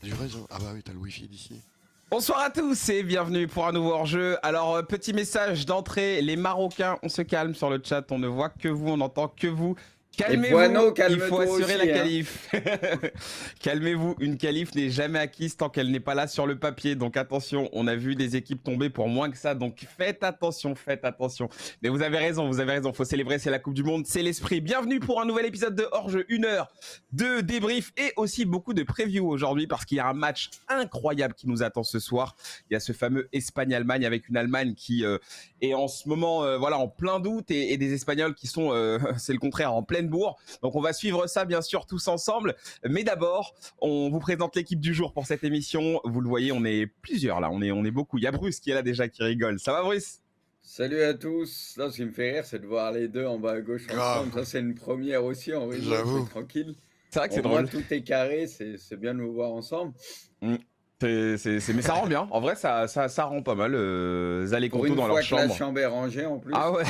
Du réseau. Ah bah oui, t'as le wifi d'ici. Bonsoir à tous et bienvenue pour un nouveau hors-jeu. Alors, petit message d'entrée, les Marocains, on se calme sur le chat, on ne voit que vous, on n'entend que vous. Et Calmez-vous, Poineau, il calme-toi faut assurer aussi, la hein. qualif. Calmez-vous, une qualif n'est jamais acquise tant qu'elle n'est pas là sur le papier. Donc attention, on a vu des équipes tomber pour moins que ça, donc faites attention, faites attention. Mais vous avez raison, faut célébrer, c'est la Coupe du Monde, c'est l'esprit. Bienvenue pour un nouvel épisode de hors-jeu, 1 heure de débrief et aussi beaucoup de preview aujourd'hui parce qu'il y a un match incroyable qui nous attend ce soir. Il y a ce fameux Espagne-Allemagne avec une Allemagne qui est en ce moment voilà, en plein doute et des Espagnols qui sont, c'est le contraire, en pleine bourre. Donc on va suivre ça bien sûr tous ensemble. Mais d'abord, on vous présente l'équipe du jour pour cette émission. Vous le voyez, on est plusieurs là, on est beaucoup. Il y a Bruce qui est là déjà qui rigole. Ça va Bruce ? Salut à tous. Là, ce qui me fait rire, c'est de voir les deux en bas à gauche ensemble. Ça, c'est une première aussi en rigole, J'avoue. c'est tranquille. C'est vrai que c'est Au moins, drôle. tout est carré, c'est bien de nous voir ensemble. Mais ça rend bien. En vrai, ça rend pas mal. Zal et Pour Conto une dans fois leur que chambre. la chambre est rangée en plus. Ah ouais.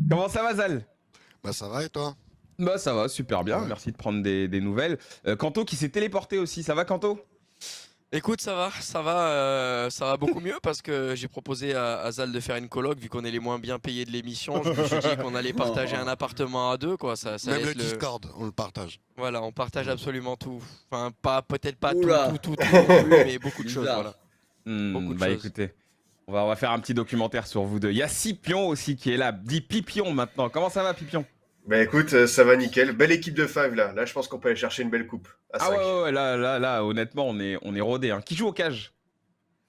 Comment ça va Zal ? Bah ça va et toi? Bah ça va, super bien. Ouais. Merci de prendre des nouvelles. Kanto qui s'est téléporté aussi. Ça va Kanto ? Écoute, ça va beaucoup mieux parce que j'ai proposé à Zal de faire une coloc vu qu'on est les moins bien payés de l'émission. Je me suis dit qu'on allait partager un appartement à deux, quoi. Ça Même laisse le Discord, on le partage. Voilà, on partage absolument tout. Enfin, peut-être pas Oula. tout non plus, mais beaucoup de choses. Bizarre. Voilà. Beaucoup de Bah choses. écoutez, on va faire un petit documentaire sur vous deux. Il y a Scipion aussi qui est là. Dit Pipion maintenant. Comment ça va Pipion ? Bah écoute, ça va nickel. Belle équipe de Five là. Là, je pense qu'on peut aller chercher une belle coupe. À Ah 5. ouais, là, honnêtement, on est rodé. Hein. Qui joue au cage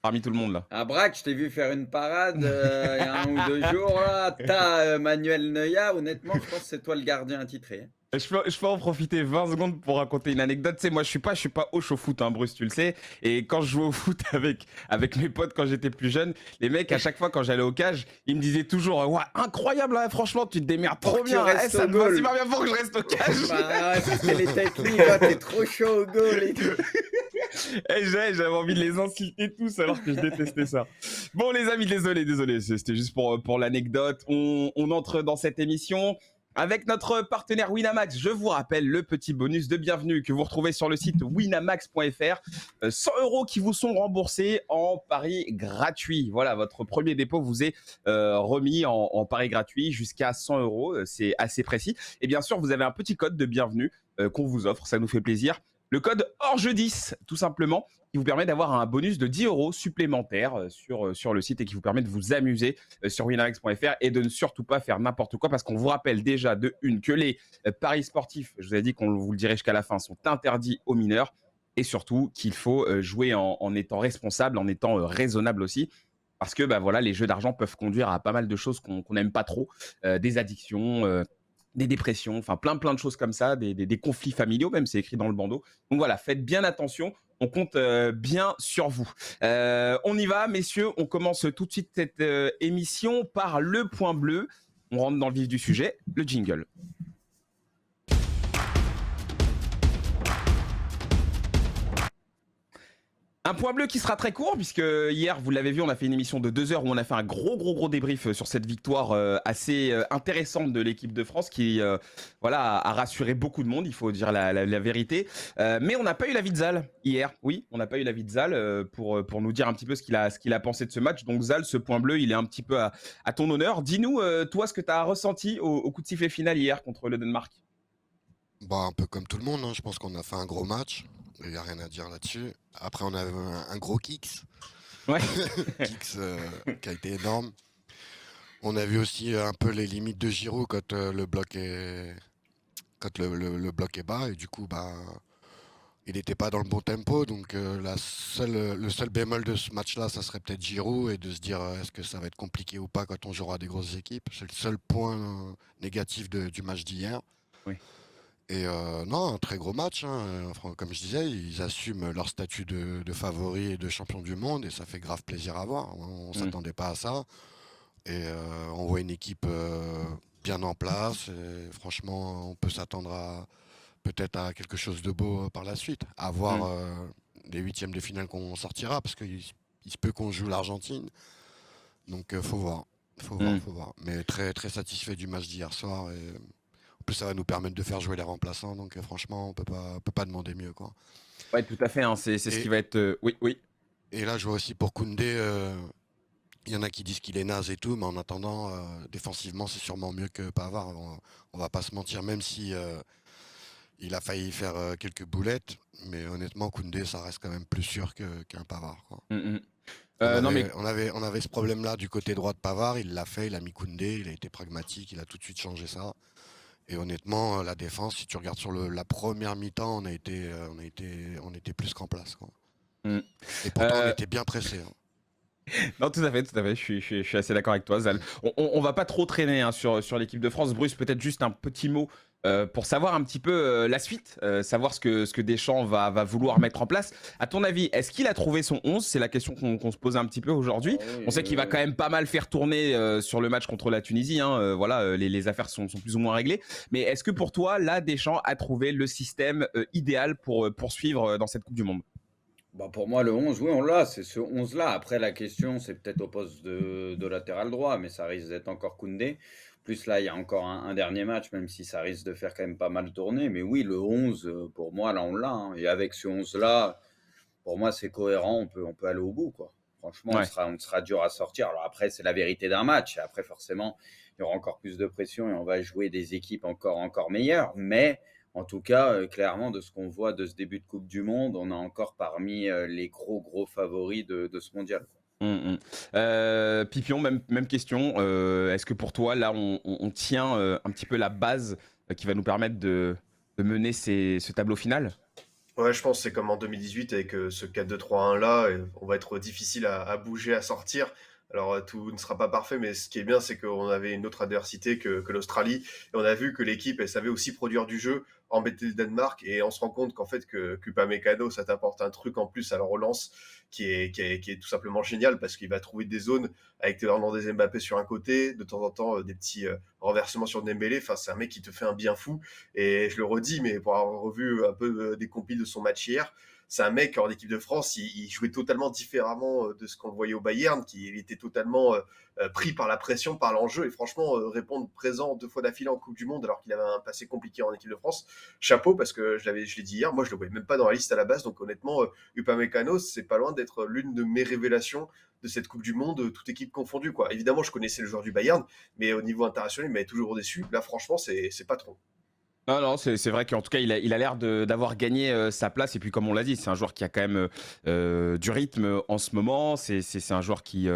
parmi tout le monde là ? À Braque, je t'ai vu faire une parade il y a 1 ou 2 jours. Là. T'as Manuel Neuer. Honnêtement, je pense que c'est toi le gardien attitré. Hein. Je peux en profiter 20 secondes pour raconter une anecdote. Tu sais, moi, je suis pas hoche au foot, hein, Bruce, tu le sais. Et quand je jouais au foot avec mes potes quand j'étais plus jeune, les mecs, à chaque fois quand j'allais au cage, ils me disaient toujours ouais, incroyable, hein, franchement, tu te démerdes trop Pour que tu bien. restes Ça au me va goal. super bien pour que je reste au cage. Bah, ouais, c'était les techniques. Là, t'es trop chaud au goal et tout. J'avais envie de les insulter tous alors que je détestais ça. Bon les amis, désolé, c'était juste pour l'anecdote. On entre dans cette émission avec notre partenaire Winamax. Je vous rappelle le petit bonus de bienvenue que vous retrouvez sur le site winamax.fr. 100 € qui vous sont remboursés en pari gratuit. Voilà, votre premier dépôt vous est remis en pari gratuit jusqu'à 100 €. C'est assez précis. Et bien sûr, vous avez un petit code de bienvenue qu'on vous offre. Ça nous fait plaisir. Le code hors-jeu10, tout simplement, qui vous permet d'avoir un bonus de 10 € supplémentaires sur le site et qui vous permet de vous amuser sur winamax.fr et de ne surtout pas faire n'importe quoi parce qu'on vous rappelle déjà de une que les paris sportifs, je vous ai dit qu'on vous le dirait jusqu'à la fin, sont interdits aux mineurs et surtout qu'il faut jouer en étant responsable, en étant raisonnable aussi. Parce que bah, voilà, les jeux d'argent peuvent conduire à pas mal de choses qu'on n'aime pas trop, des addictions, des dépressions, enfin plein de choses comme ça, des conflits familiaux même, c'est écrit dans le bandeau. Donc voilà, faites bien attention, on compte bien sur vous. On y va, messieurs, on commence tout de suite cette émission par le point bleu. On rentre dans le vif du sujet, le jingle. Un point bleu qui sera très court, puisque hier, vous l'avez vu, on a fait une émission de 2 heures où on a fait un gros débrief sur cette victoire assez intéressante de l'équipe de France qui voilà, a rassuré beaucoup de monde, il faut dire la vérité. Mais on n'a pas eu l'avis de Zal hier. Oui, on n'a pas eu l'avis de Zal pour nous dire un petit peu ce qu'il a pensé de ce match. Donc Zal, ce point bleu, il est un petit peu à ton honneur. Dis-nous, toi, ce que tu as ressenti au coup de sifflet final hier contre le Danemark. Bah un peu comme tout le monde, hein. Je pense qu'on a fait un gros match. Il n'y a rien à dire là-dessus. Après, on a un gros kicks. Ouais. Kicks qui a été énorme. On a vu aussi un peu les limites de Giroud quand le bloc est bas. Et du coup, bah, il n'était pas dans le bon tempo. Donc le seul bémol de ce match-là, ça serait peut-être Giroud et de se dire est-ce que ça va être compliqué ou pas quand on jouera des grosses équipes. C'est le seul point négatif du match d'hier. Oui. Et non, un très gros match, hein. Enfin, comme je disais, ils assument leur statut de favori et de champion du monde et ça fait grave plaisir à voir. On s'attendait pas à ça. Et on voit une équipe bien en place. Et franchement, on peut s'attendre peut-être à quelque chose de beau par la suite. À voir les huitièmes de finale qu'on sortira, parce qu'il se peut qu'on joue l'Argentine. Donc faut voir. Faut voir. Mais très, très satisfait du match d'hier soir. Et en plus, ça va nous permettre de faire jouer les remplaçants. Donc franchement, on peut pas demander mieux, quoi. Ouais, tout à fait, hein, c'est ce qui va être... Oui. Et là, je vois aussi pour Koundé, il y en a qui disent qu'il est naze et tout, mais en attendant, défensivement, c'est sûrement mieux que Pavard. On va pas se mentir, même si il a failli faire quelques boulettes, mais honnêtement, Koundé, ça reste quand même plus sûr qu'un Pavard, quoi. Non, mais On avait ce problème-là du côté droit de Pavard, il l'a fait, il a mis Koundé, il a été pragmatique, il a tout de suite changé ça. Et honnêtement, la défense, si tu regardes sur la première mi-temps, on était plus qu'en place, quoi. Et pourtant, on était bien pressés, hein. Non, tout à fait, je suis assez d'accord avec toi, Zal. On va pas trop traîner hein, sur l'équipe de France. Bruce, peut-être juste un petit mot pour savoir un petit peu la suite, savoir ce que Deschamps va vouloir mettre en place. À ton avis, est-ce qu'il a trouvé son 11? C'est la question qu'on se pose un petit peu aujourd'hui. Oui, On sait qu'il va quand même pas mal faire tourner sur le match contre la Tunisie. Hein, voilà, les affaires sont plus ou moins réglées. Mais est-ce que pour toi, là, Deschamps a trouvé le système idéal pour poursuivre dans cette Coupe du Monde? Bah pour moi, le 11, oui, on l'a, c'est ce 11-là. Après, la question, c'est peut-être au poste de latéral droit, mais ça risque d'être encore Koundé. Plus là, il y a encore un dernier match, même si ça risque de faire quand même pas mal tourner. Mais oui, le 11, pour moi, là, on l'a, hein. Et avec ce 11-là, pour moi, c'est cohérent, on peut aller au bout, quoi. Franchement, Ouais. on sera dur à sortir. Alors après, c'est la vérité d'un match. Après, forcément, il y aura encore plus de pression et on va jouer des équipes encore meilleures. Mais en tout cas, clairement, de ce qu'on voit de ce début de Coupe du Monde, on est encore parmi les gros favoris de ce mondial. Pipion, même question. Est-ce que pour toi, là, on tient un petit peu la base qui va nous permettre de mener ce tableau final? Ouais, je pense que c'est comme en 2018 avec ce 4-2-3-1 là, et on va être difficile à bouger, à sortir. Alors tout ne sera pas parfait, mais ce qui est bien, c'est qu'on avait une autre adversité que l'Australie, et on a vu que l'équipe, elle savait aussi produire du jeu, embêter le Danemark, et on se rend compte qu'en fait que Upamecano, ça t'apporte un truc en plus à la relance qui est tout simplement génial, parce qu'il va trouver des zones avec Théo Hernandez et Mbappé sur un côté, de temps en temps des petits renversements sur Dembélé. Enfin, c'est un mec qui te fait un bien fou. Et je le redis, mais pour avoir revu un peu des compiles de son match hier, c'est un mec en équipe de France, il jouait totalement différemment de ce qu'on le voyait au Bayern, qui était totalement pris par la pression, par l'enjeu, et franchement répondre présent 2 fois d'affilée en Coupe du Monde alors qu'il avait un passé compliqué en équipe de France. Chapeau, parce que je l'ai dit hier, moi je le voyais même pas dans la liste à la base, donc honnêtement, Upamecano, c'est pas loin d'être l'une de mes révélations de cette Coupe du Monde, toute équipe confondue, quoi. Évidemment, je connaissais le joueur du Bayern, mais au niveau international, il m'avait toujours déçu. Là, franchement, c'est pas trop. Non, c'est vrai qu'en tout cas, il a l'air d'avoir gagné sa place. Et puis, comme on l'a dit, c'est un joueur qui a quand même du rythme en ce moment. C'est un joueur qui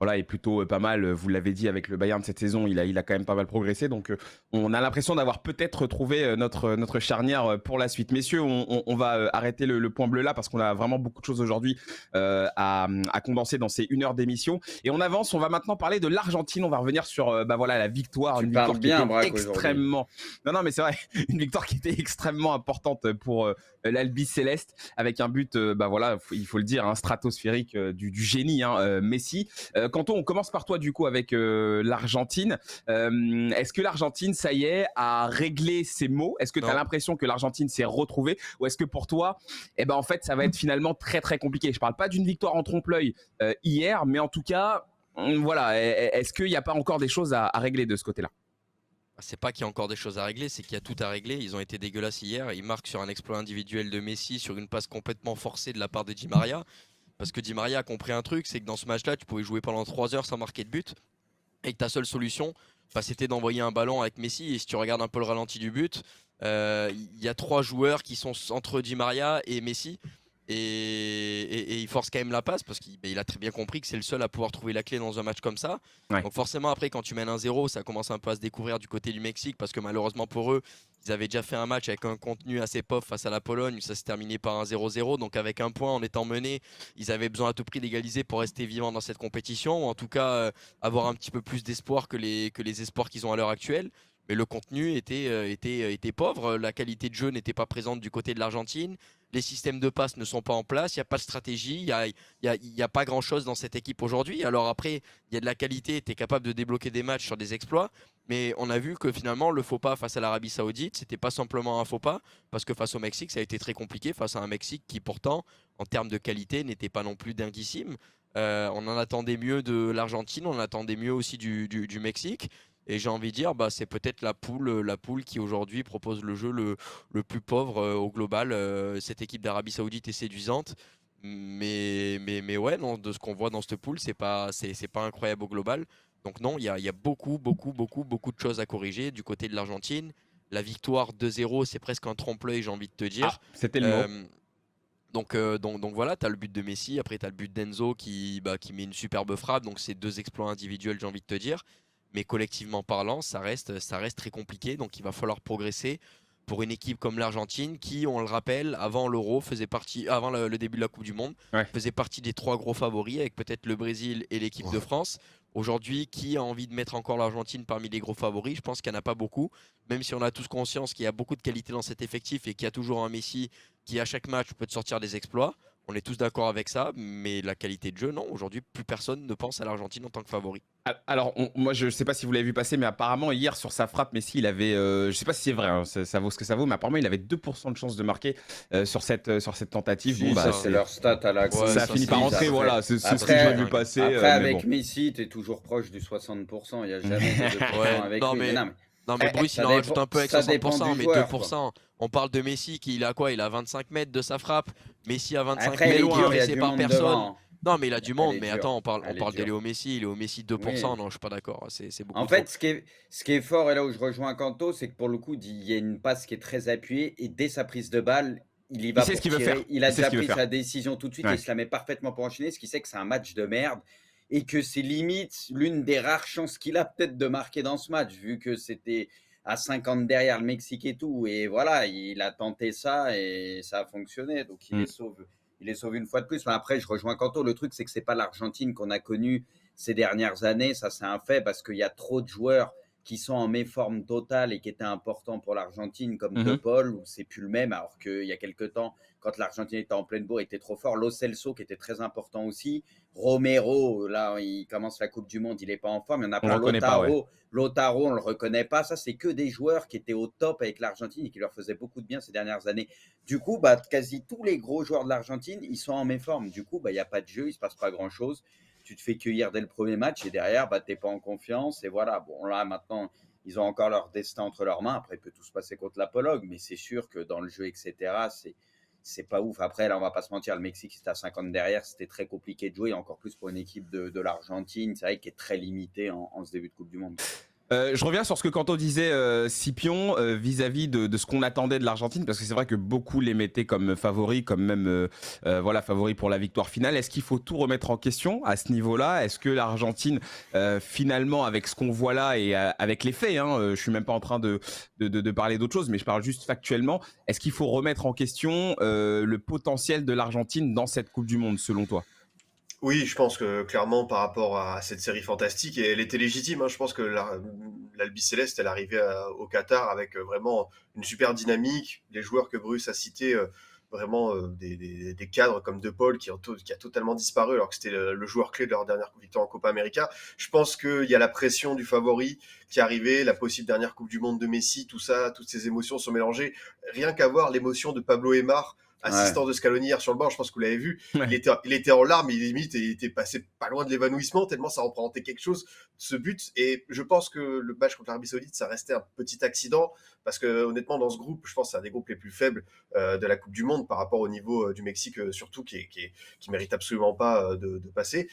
voilà, est plutôt pas mal. Vous l'avez dit, avec le Bayern cette saison, il a quand même pas mal progressé. Donc, on a l'impression d'avoir peut-être trouvé notre charnière pour la suite. Messieurs, on va arrêter le point bleu là parce qu'on a vraiment beaucoup de choses aujourd'hui à condenser dans ces 1 heure d'émission. Et on avance. On va maintenant parler de l'Argentine. On va revenir sur voilà, la victoire. Tu Une parles victoire bien, qui était Braque, extrêmement... Non, mais c'est vrai. Une victoire qui était extrêmement importante pour l'Albi Céleste, avec un but, voilà, il faut le dire, hein, stratosphérique du génie, hein, Messi. Quentin, on commence par toi du coup avec l'Argentine. Est-ce que l'Argentine, ça y est, a réglé ses maux? Est-ce que tu as Non. l'impression que l'Argentine s'est retrouvée, ou est-ce que pour toi, en fait, ça va être finalement très très compliqué? Je parle pas d'une victoire en trompe-l'œil hier, mais en tout cas, voilà, est-ce qu'il n'y a pas encore des choses à régler de ce côté-là? C'est pas qu'il y a encore des choses à régler, c'est qu'il y a tout à régler. Ils ont été dégueulasses hier. Ils marquent sur un exploit individuel de Messi, sur une passe complètement forcée de la part de Di Maria. Parce que Di Maria a compris un truc, c'est que dans ce match-là, tu pouvais jouer pendant 3 heures sans marquer de but. Et que ta seule solution, c'était d'envoyer un ballon avec Messi. Et si tu regardes un peu le ralenti du but, il y a 3 joueurs qui sont entre Di Maria et Messi. Et il force quand même la passe parce qu'il a très bien compris que c'est le seul à pouvoir trouver la clé dans un match comme ça. Ouais. Donc forcément après quand tu mènes 1-0, ça commence un peu à se découvrir du côté du Mexique parce que malheureusement pour eux, Ils avaient déjà fait un match avec un contenu assez pauvre face à la Pologne, où ça s'est terminé par un 0-0. Donc avec un point en étant mené, ils avaient besoin à tout prix d'égaliser pour rester vivants dans cette compétition, ou en tout cas avoir un petit peu plus d'espoir que les espoirs qu'ils ont à l'heure actuelle. Mais le contenu était pauvre, la qualité de jeu n'était pas présente du côté de l'Argentine, les systèmes de passe ne sont pas en place, il n'y a pas de stratégie, il y a pas grand-chose dans cette équipe aujourd'hui. Alors après, il y a de la qualité, tu es capable de débloquer des matchs sur des exploits, mais on a vu que finalement, le faux pas face à l'Arabie Saoudite, c'était pas simplement un faux pas, parce que face au Mexique, ça a été très compliqué, face à un Mexique qui pourtant, en termes de qualité, n'était pas non plus dinguissime. On en attendait mieux de l'Argentine, on en attendait mieux aussi du Mexique. Et j'ai envie de dire, bah, c'est peut-être la poule qui aujourd'hui propose le jeu le plus pauvre au global. Cette équipe d'Arabie Saoudite est séduisante. Mais ouais, non, de ce qu'on voit dans cette poule, c'est pas incroyable au global. Donc non, il y a beaucoup, beaucoup, beaucoup, beaucoup de choses à corriger du côté de l'Argentine. La victoire 2-0, c'est presque un trompe-l'œil, j'ai envie de te dire. C'était le mot. Donc voilà, tu as le but de Messi, après tu as le but d'Enzo qui met une superbe frappe. Donc c'est deux exploits individuels, j'ai envie de te dire. Mais collectivement parlant, ça reste très compliqué. Donc il va falloir progresser pour une équipe comme l'Argentine qui, on le rappelle, avant l'Euro, avant le début de la Coupe du Monde, Ouais. faisait partie des trois gros favoris avec peut-être le Brésil et l'équipe de France. Aujourd'hui, qui a envie de mettre encore l'Argentine parmi les gros favoris? Je pense qu'il n'y en a pas beaucoup, même si on a tous conscience qu'il y a beaucoup de qualité dans cet effectif et qu'il y a toujours un Messi qui, à chaque match, peut te sortir des exploits. On est tous d'accord avec ça, mais la qualité de jeu, non. Aujourd'hui, plus personne ne pense à l'Argentine en tant que favori. Alors, moi, je ne sais pas si vous l'avez vu passer, mais apparemment, hier, sur sa frappe, Messi, il avait, je ne sais pas si c'est vrai, hein, ça vaut ce que ça vaut, mais apparemment, il avait 2% de chance de marquer sur cette tentative. Si, Bon, ça, bah, c'est leur stat à la Ouais, course. ça a ça, fini c'est- par rentrer, Après- voilà, c'est ce que après- j'ai vu passer. Après, mais avec bon. Messi, tu es toujours proche du 60%. Il n'y a jamais de 2% Ouais, avec non, lui. mais- Non, mais Non, mais Bruce, ça il en rajoute dépend- un peu avec ça dépend 60%, du mais joueur, 2%. On parle de Messi qui, il a quoi? Il a 25 mètres de sa frappe. Messi a 25 Après, mètres, elle est il est dure, il y a pressé du par monde personne. devant. Non, mais il a du Elle monde. est Mais dure. attends, on parle Elle est de dure. Léo Messi. Léo Messi 2%. Oui. Non, je suis pas d'accord. C'est beaucoup En trop. fait, ce qui est fort, et là où je rejoins Kanto, c'est que pour le coup, il y a une passe qui est très appuyée et dès sa prise de balle, il y va sait pour ce qu'il veut tirer. faire. Il a Il sait déjà ce qu'il veut pris faire. sa décision tout de suite Ouais. et il se la met parfaitement pour enchaîner, ce qui sait que c'est un match de merde et que c'est limite l'une des rares chances qu'il a peut-être de marquer dans ce match, vu que c'était à 50 derrière le Mexique et tout. Et voilà, il a tenté ça et ça a fonctionné. Donc il les sauve. Il les sauve une fois de plus. Mais après, je rejoins Kanto. Le truc, c'est que c'est pas l'Argentine qu'on a connue ces dernières années. Ça, c'est un fait parce qu'il y a trop de joueurs qui sont en méforme totale et qui étaient importants pour l'Argentine, comme De Paul, où c'est plus le même, alors qu'il y a quelques temps, quand l'Argentine était en pleine bourre, il était trop fort. Lo Celso, qui était très important aussi. Romero, là, il commence la Coupe du Monde, il n'est pas en forme. Il y en a On le plein. reconnaît pas, ouais. Lautaro, on ne le reconnaît pas. Ça, c'est que des joueurs qui étaient au top avec l'Argentine et qui leur faisaient beaucoup de bien ces dernières années. Du coup, quasi tous les gros joueurs de l'Argentine, ils sont en méforme. Du coup, il n'y a pas de jeu, il ne se passe pas grand-chose. Tu te fais cueillir dès le premier match et derrière, tu n'es pas en confiance. Et voilà, bon, là, maintenant, ils ont encore leur destin entre leurs mains. Après, il peut tout se passer contre la Pologne, mais c'est sûr que dans le jeu, etc., c'est pas ouf. Après, là, on va pas se mentir, le Mexique, c'était à 50 derrière, c'était très compliqué de jouer, encore plus pour une équipe de l'Argentine, c'est vrai, qui est très limitée en ce début de Coupe du Monde. Je reviens sur ce que Kanto disait, Scipion, vis-à-vis de ce qu'on attendait de l'Argentine, parce que c'est vrai que beaucoup les mettaient comme favoris, comme même favoris pour la victoire finale. Est-ce qu'il faut tout remettre en question à ce niveau-là? Est-ce que l'Argentine, finalement, avec ce qu'on voit là et avec les faits, je suis même pas en train de parler d'autre chose, mais je parle juste factuellement, est-ce qu'il faut remettre en question le potentiel de l'Argentine dans cette Coupe du Monde, selon toi? Oui, je pense que clairement par rapport à cette série fantastique, et elle était légitime, hein, je pense que l'Albi Céleste, elle arrivait au Qatar avec vraiment une super dynamique, les joueurs que Bruce a cités, vraiment des cadres comme De Paul qui a totalement disparu alors que c'était le joueur clé de leur dernière victoire en Copa América. Je pense qu'il y a la pression du favori qui est arrivée, la possible dernière Coupe du Monde de Messi, tout ça, toutes ces émotions sont mélangées. Rien qu'à voir l'émotion de Pablo Aimar, assistant de Scaloni hier sur le banc, je pense que vous l'avez vu, Ouais. il était en larmes, il était passé pas loin de l'évanouissement, tellement ça représentait quelque chose, ce but. Et je pense que le match contre l'Arabie Saoudite, ça restait un petit accident, parce que honnêtement, dans ce groupe, je pense que c'est un des groupes les plus faibles de la Coupe du Monde par rapport au niveau du Mexique, surtout, qui mérite absolument pas de passer.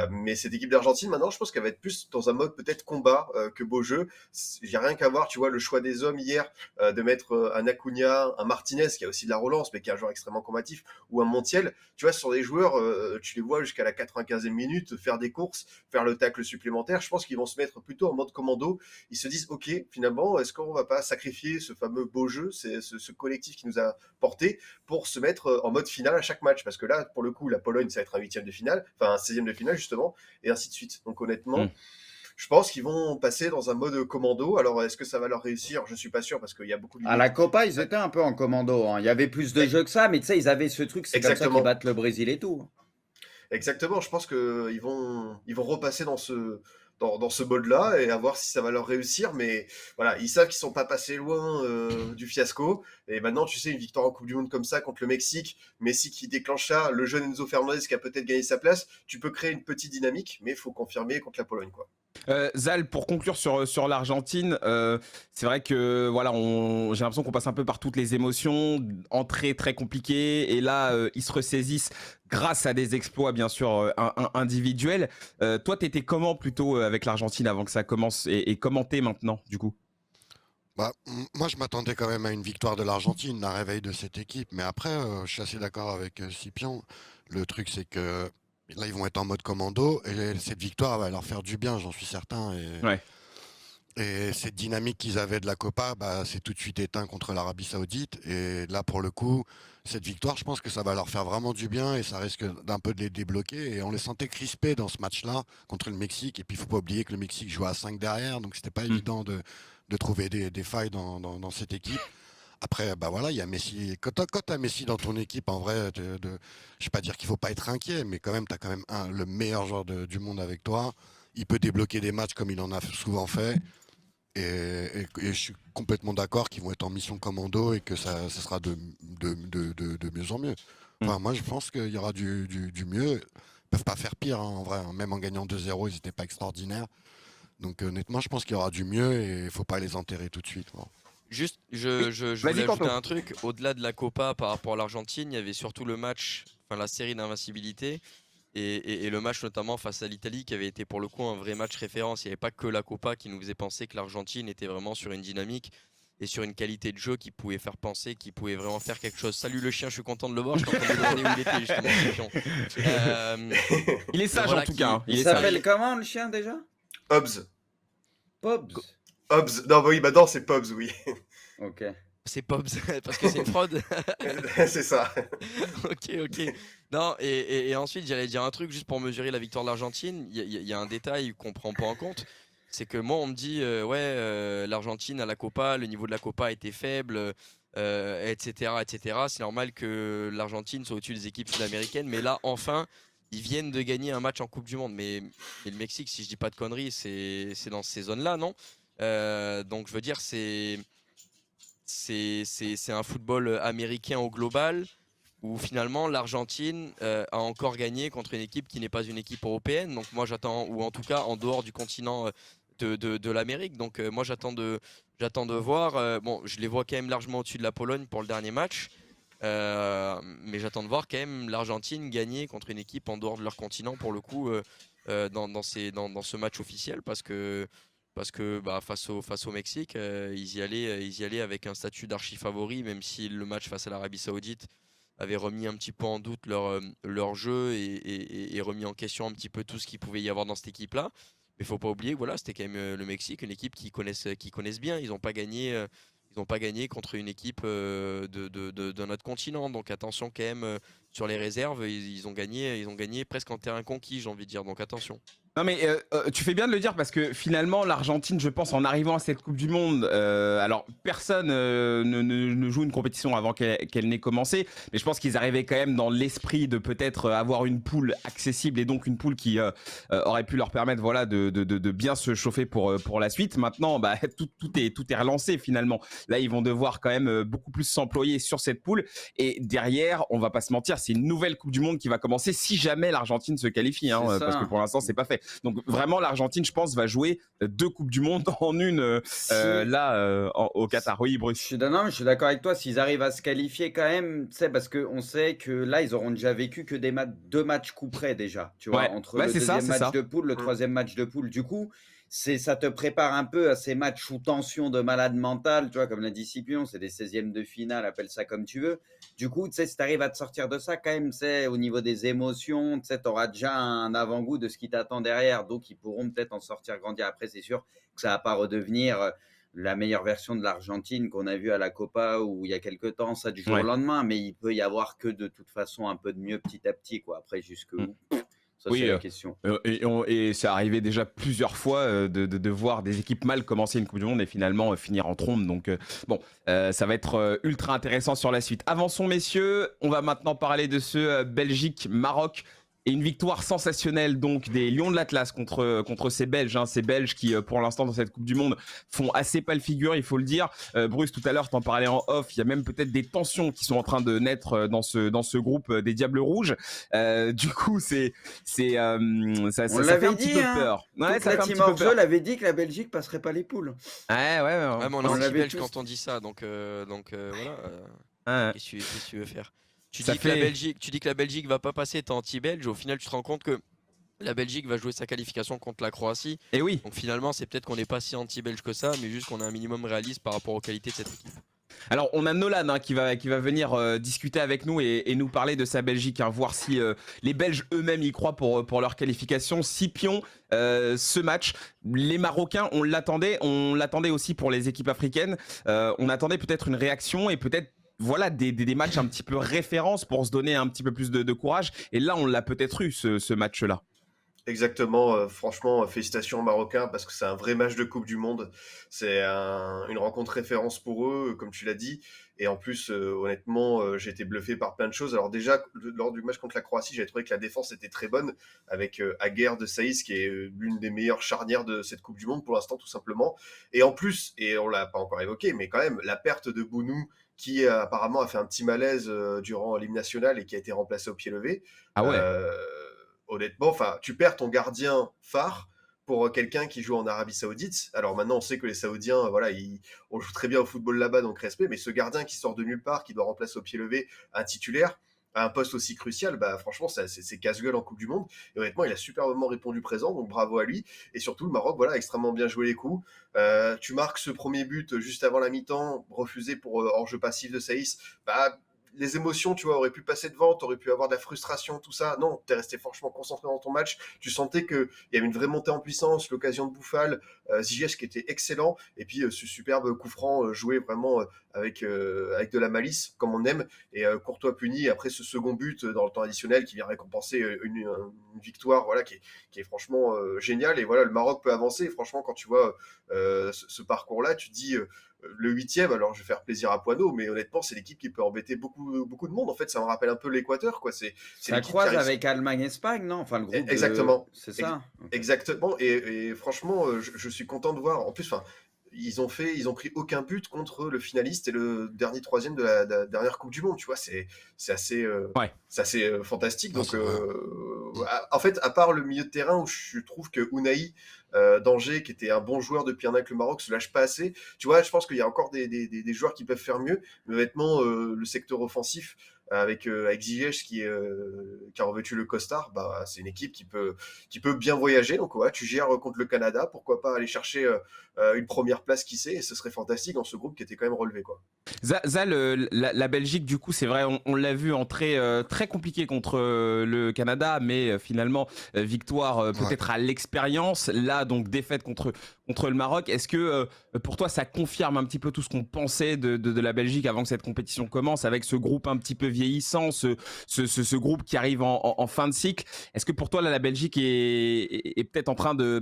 Mais cette équipe d'Argentine, maintenant, je pense qu'elle va être plus dans un mode peut-être combat que beau jeu. Il n'y a rien qu'à voir, tu vois, le choix des hommes hier, de mettre un Acuna, un Martinez, qui a aussi de la relance, mais qui est un joueur extrêmement combatifs, ou un Montiel, tu vois, sur des joueurs, tu les vois jusqu'à la 95e minute faire des courses, faire le tacle supplémentaire. Je pense qu'ils vont se mettre plutôt en mode commando. Ils se disent, ok, finalement, est-ce qu'on va pas sacrifier ce fameux beau jeu, ce collectif qui nous a porté, pour se mettre en mode finale à chaque match? Parce que là, pour le coup, la Pologne, ça va être un 8e de finale, enfin un 16e de finale justement, et ainsi de suite. Donc honnêtement, je pense qu'ils vont passer dans un mode commando. Alors, est-ce que ça va leur réussir? Je suis pas sûr, parce qu'il y a beaucoup de À la limites. Copa, ils étaient un peu en commando, hein. Il y avait plus de jeux que ça, mais tu sais, ils avaient ce truc, c'est comme ça qu'ils Exactement. battent le Brésil et tout. Exactement, je pense qu'ils vont repasser dans ce mode-là et à voir si ça va leur réussir. Mais voilà, ils savent qu'ils sont pas passés loin du fiasco. Et maintenant, tu sais, une victoire en Coupe du Monde comme ça contre le Mexique, Messi qui déclenche ça, le jeune Enzo Fernandez qui a peut-être gagné sa place, tu peux créer une petite dynamique, mais il faut confirmer contre la Pologne, quoi. Zal, pour conclure sur l'Argentine, c'est vrai que voilà, j'ai l'impression qu'on passe un peu par toutes les émotions, entrée très compliquée, et là ils se ressaisissent grâce à des exploits bien sûr individuels. Toi, t'étais comment plutôt avec l'Argentine avant que ça commence, et comment t'es maintenant du coup? Moi, je m'attendais quand même à une victoire de l'Argentine, un réveil de cette équipe. Mais après, je suis assez d'accord avec Scipion. Le truc, c'est que là, ils vont être en mode commando et cette victoire va leur faire du bien, j'en suis certain. Ouais. Et cette dynamique qu'ils avaient de la Copa, c'est tout de suite éteint contre l'Arabie Saoudite. Et là, pour le coup, cette victoire, je pense que ça va leur faire vraiment du bien et ça risque d'un peu de les débloquer. Et on les sentait crispés dans ce match-là contre le Mexique. Et puis, il ne faut pas oublier que le Mexique jouait à 5 derrière, donc c'était pas évident de trouver des failles dans cette équipe. Après, voilà, il y a Messi. Quand t'as Messi dans ton équipe, en vrai, je ne vais pas dire qu'il faut pas être inquiet, mais quand même, tu as quand même le meilleur joueur du monde avec toi. Il peut débloquer des matchs comme il en a souvent fait. Et je suis complètement d'accord qu'ils vont être en mission commando et que ça sera de mieux en mieux. Enfin, moi, je pense qu'il y aura du mieux. Ils peuvent pas faire pire, hein, en vrai. Même en gagnant 2-0, ils n'étaient pas extraordinaires. Donc, honnêtement, je pense qu'il y aura du mieux et il ne faut pas les enterrer tout de suite. Quoi. Juste, je Vas-y, voulais Quentin. ajouter un truc. Au-delà de la Copa par rapport à l'Argentine, il y avait surtout le match, enfin la série d'invincibilité. Et le match notamment face à l'Italie qui avait été pour le coup un vrai match référence. Il n'y avait pas que la Copa qui nous faisait penser que l'Argentine était vraiment sur une dynamique et sur une qualité de jeu qui pouvait faire penser, qui pouvait vraiment faire quelque chose. Salut le chien, je suis content de le voir. Je suis en train de me demander où il était justement, Scipion. Il est sage voilà en tout qui- cas. Hein. Il est sage. s'appelle comment le chien déjà? Hobbs. Pobbs. Hobbs. Non, oui, maintenant c'est Pobbs, oui. Ok. C'est Pops parce que c'est une fraude. C'est ça. Ok. Non, et ensuite, j'allais dire un truc juste pour mesurer la victoire de l'Argentine. Il y a un détail qu'on prend pas en compte. C'est que moi, on me dit, l'Argentine à la Copa, le niveau de la Copa était faible, etc. C'est normal que l'Argentine soit au-dessus des équipes sud-américaines. Mais là, enfin, ils viennent de gagner un match en Coupe du Monde. Mais le Mexique, si je dis pas de conneries, c'est dans ces zones-là, non? Donc, je veux dire, c'est un football américain au global où finalement l'Argentine a encore gagné contre une équipe qui n'est pas une équipe européenne. Donc moi j'attends, ou en tout cas en dehors du continent de l'Amérique. Donc moi j'attends de voir. Bon, je les vois quand même largement au-dessus de la Pologne pour le dernier match. Mais j'attends de voir quand même l'Argentine gagner contre une équipe en dehors de leur continent pour le coup dans ce match officiel parce que face au Mexique, ils y allaient avec un statut d'archi favori, même si le match face à l'Arabie Saoudite avait remis un petit peu en doute leur jeu et remis en question un petit peu tout ce qu'il pouvait y avoir dans cette équipe-là. Mais il faut pas oublier que voilà, c'était quand même le Mexique, une équipe qu'ils connaissent bien. Ils n'ont pas gagné contre une équipe de notre continent. Donc attention quand même sur les réserves, ils ont gagné presque en terrain conquis, j'ai envie de dire. Donc attention. Non mais tu fais bien de le dire parce que finalement l'Argentine, je pense, en arrivant à cette Coupe du Monde, alors personne ne joue une compétition avant qu'elle n'ait commencé, mais je pense qu'ils arrivaient quand même dans l'esprit de peut-être avoir une poule accessible et donc une poule qui aurait pu leur permettre voilà de bien se chauffer pour la suite. Maintenant, tout est relancé finalement. Là, ils vont devoir quand même beaucoup plus s'employer sur cette poule et derrière, on va pas se mentir, c'est une nouvelle Coupe du Monde qui va commencer si jamais l'Argentine se qualifie, hein, C'est ça. parce que pour l'instant c'est pas fait. Donc vraiment l'Argentine, je pense, va jouer 2 Coupes du Monde en une au Qatar. Oui, Bruce. Non, mais je suis d'accord avec toi. S'ils arrivent à se qualifier quand même, tu sais, parce qu'on sait que là, ils auront déjà vécu que 2 matchs coup près déjà, tu vois, Ouais. entre Ouais, le c'est ça, deuxième c'est match ça. de poule, le troisième match de poule. Du coup, ça te prépare un peu à ces matchs sous tension de malade mental, tu vois, comme l'a dit Scipion, c'est des 16e de finale, appelle ça comme tu veux. Du coup, tu sais, si tu arrives à te sortir de ça, quand même, tu sais, au niveau des émotions, tu sais, tu auras déjà un avant-goût de ce qui t'attend derrière. Donc, ils pourront peut-être en sortir grandir. Après, c'est sûr que ça va pas redevenir la meilleure version de l'Argentine qu'on a vue à la Copa où il y a quelques temps, ça du jour au Ouais. lendemain, mais il peut y avoir que de toute façon un peu de mieux petit à petit, quoi. Après, jusque Mm. où? Ça, c'est Oui, la question. et c'est arrivé déjà plusieurs fois de voir des équipes mal commencer une Coupe du Monde et finalement finir en trombe. Donc bon, ça va être ultra intéressant sur la suite. Avançons messieurs, on va maintenant parler de ce Belgique-Maroc. Et une victoire sensationnelle donc des Lions de l'Atlas contre ces Belges, hein, ces Belges qui pour l'instant dans cette Coupe du Monde font assez pâle figure, il faut le dire. Bruce, tout à l'heure, t'en parlais en off, il y a même peut-être des tensions qui sont en train de naître dans ce groupe des Diables Rouges. Du coup, ça fait On un l'avait petit dit, peu hein. peur. Ouais, Toute ça la fait un team petit peu Orzo peur. l'avait dit que la Belgique passerait pas les poules. Ouais. Ouais, mais on est On l'avait anti-belge tous quand on dit. dit ça, donc voilà. Ouais. Qu'est-ce que tu veux faire? Ça fait. Tu dis que la Belgique va pas passer, t'es anti-belge. Au final, tu te rends compte que la Belgique va jouer sa qualification contre la Croatie. Et oui. Donc finalement, c'est peut-être qu'on n'est pas si anti-belge que ça, mais juste qu'on est un minimum réaliste par rapport aux qualités de cette équipe. Alors, on a Nolan hein, qui va venir discuter avec nous et nous parler de sa Belgique, hein, voir si les Belges eux-mêmes y croient pour leur qualification. Scipion, ce match, les Marocains, on l'attendait aussi pour les équipes africaines. On attendait peut-être une réaction et peut-être voilà des matchs un petit peu références pour se donner un petit peu plus de courage. Et là, on l'a peut-être eu ce match-là. Exactement, franchement, félicitations aux Marocains parce que c'est un vrai match de Coupe du Monde. Une rencontre référence pour eux, comme tu l'as dit. Et en plus, honnêtement, j'ai été bluffé par plein de choses. Alors déjà, lors du match contre la Croatie, j'avais trouvé que la défense était très bonne avec Aguerd de Saïs, qui est l'une des meilleures charnières de cette Coupe du Monde pour l'instant, tout simplement. Et en plus, et on l'a pas encore évoqué, mais quand même, la perte de Bounou, qui apparemment a fait un petit malaise durant l'hymne national et qui a été remplacé au pied levé. Ah ouais. Euh, Honnêtement, enfin, tu perds ton gardien phare pour quelqu'un qui joue en Arabie Saoudite. Alors maintenant, on sait que les Saoudiens, voilà, on joue très bien au football là-bas, donc respect. Mais ce gardien qui sort de nulle part, qui doit remplacer au pied levé un titulaire à un poste aussi crucial, bah franchement, c'est casse-gueule en Coupe du Monde. Et honnêtement, il a superbement répondu présent, donc bravo à lui. Et surtout, le Maroc, voilà, extrêmement bien joué les coups. Tu marques ce premier but juste avant la mi-temps, refusé pour hors-jeu passif de Saïs. Bah, les émotions, tu vois, auraient pu passer devant, t'aurais pu avoir de la frustration, tout ça. Non, t'es resté franchement concentré dans ton match. Tu sentais qu'il y avait une vraie montée en puissance, l'occasion de Bouffal, Ziyech qui était excellent, et puis ce superbe coup franc joué vraiment avec de la malice, comme on aime, et Courtois puni après ce second but dans le temps additionnel qui vient récompenser une victoire, voilà, qui est franchement géniale. Et voilà, le Maroc peut avancer. Et franchement, quand tu vois ce parcours-là, tu te dis le huitième, alors je vais faire plaisir à Poineau, mais honnêtement, c'est l'équipe qui peut embêter beaucoup de monde. En fait, ça me rappelle un peu l'Équateur, quoi. C'est Ça l'équipe qui croise arrive. avec Allemagne-Espagne, non? Enfin, le groupe Exactement. C'est ça? Ok. Exactement. Et franchement, je suis content de voir. En plus, enfin, ils ont pris aucun but contre le finaliste et le dernier troisième de la dernière Coupe du Monde. Tu vois, c'est assez, Ouais. fantastique. Non, Donc, c'est vrai. en fait, à part le milieu de terrain où je trouve que Unai d'Angers, qui était un bon joueur depuis un an avec le Maroc, se lâche pas assez. Tu vois, je pense qu'il y a encore des joueurs qui peuvent faire mieux. Mais honnêtement, le secteur offensif avec Ziyech qui a revêtu le costard, bah c'est une équipe qui peut bien voyager. Donc ouais, tu gères contre le Canada, pourquoi pas aller chercher une première place, qui sait, et ce serait fantastique dans ce groupe qui était quand même relevé, quoi. La Belgique, du coup, c'est vrai, on l'a vu entrer très compliqué contre le Canada, mais finalement, victoire peut-être à l'expérience. Là, donc, défaite contre le Maroc. Est-ce que pour toi, ça confirme un petit peu tout ce qu'on pensait de la Belgique avant que cette compétition commence, avec ce groupe un petit peu vieillissant, ce groupe qui arrive en fin de cycle? Est-ce que pour toi, là, la Belgique est peut-être en train de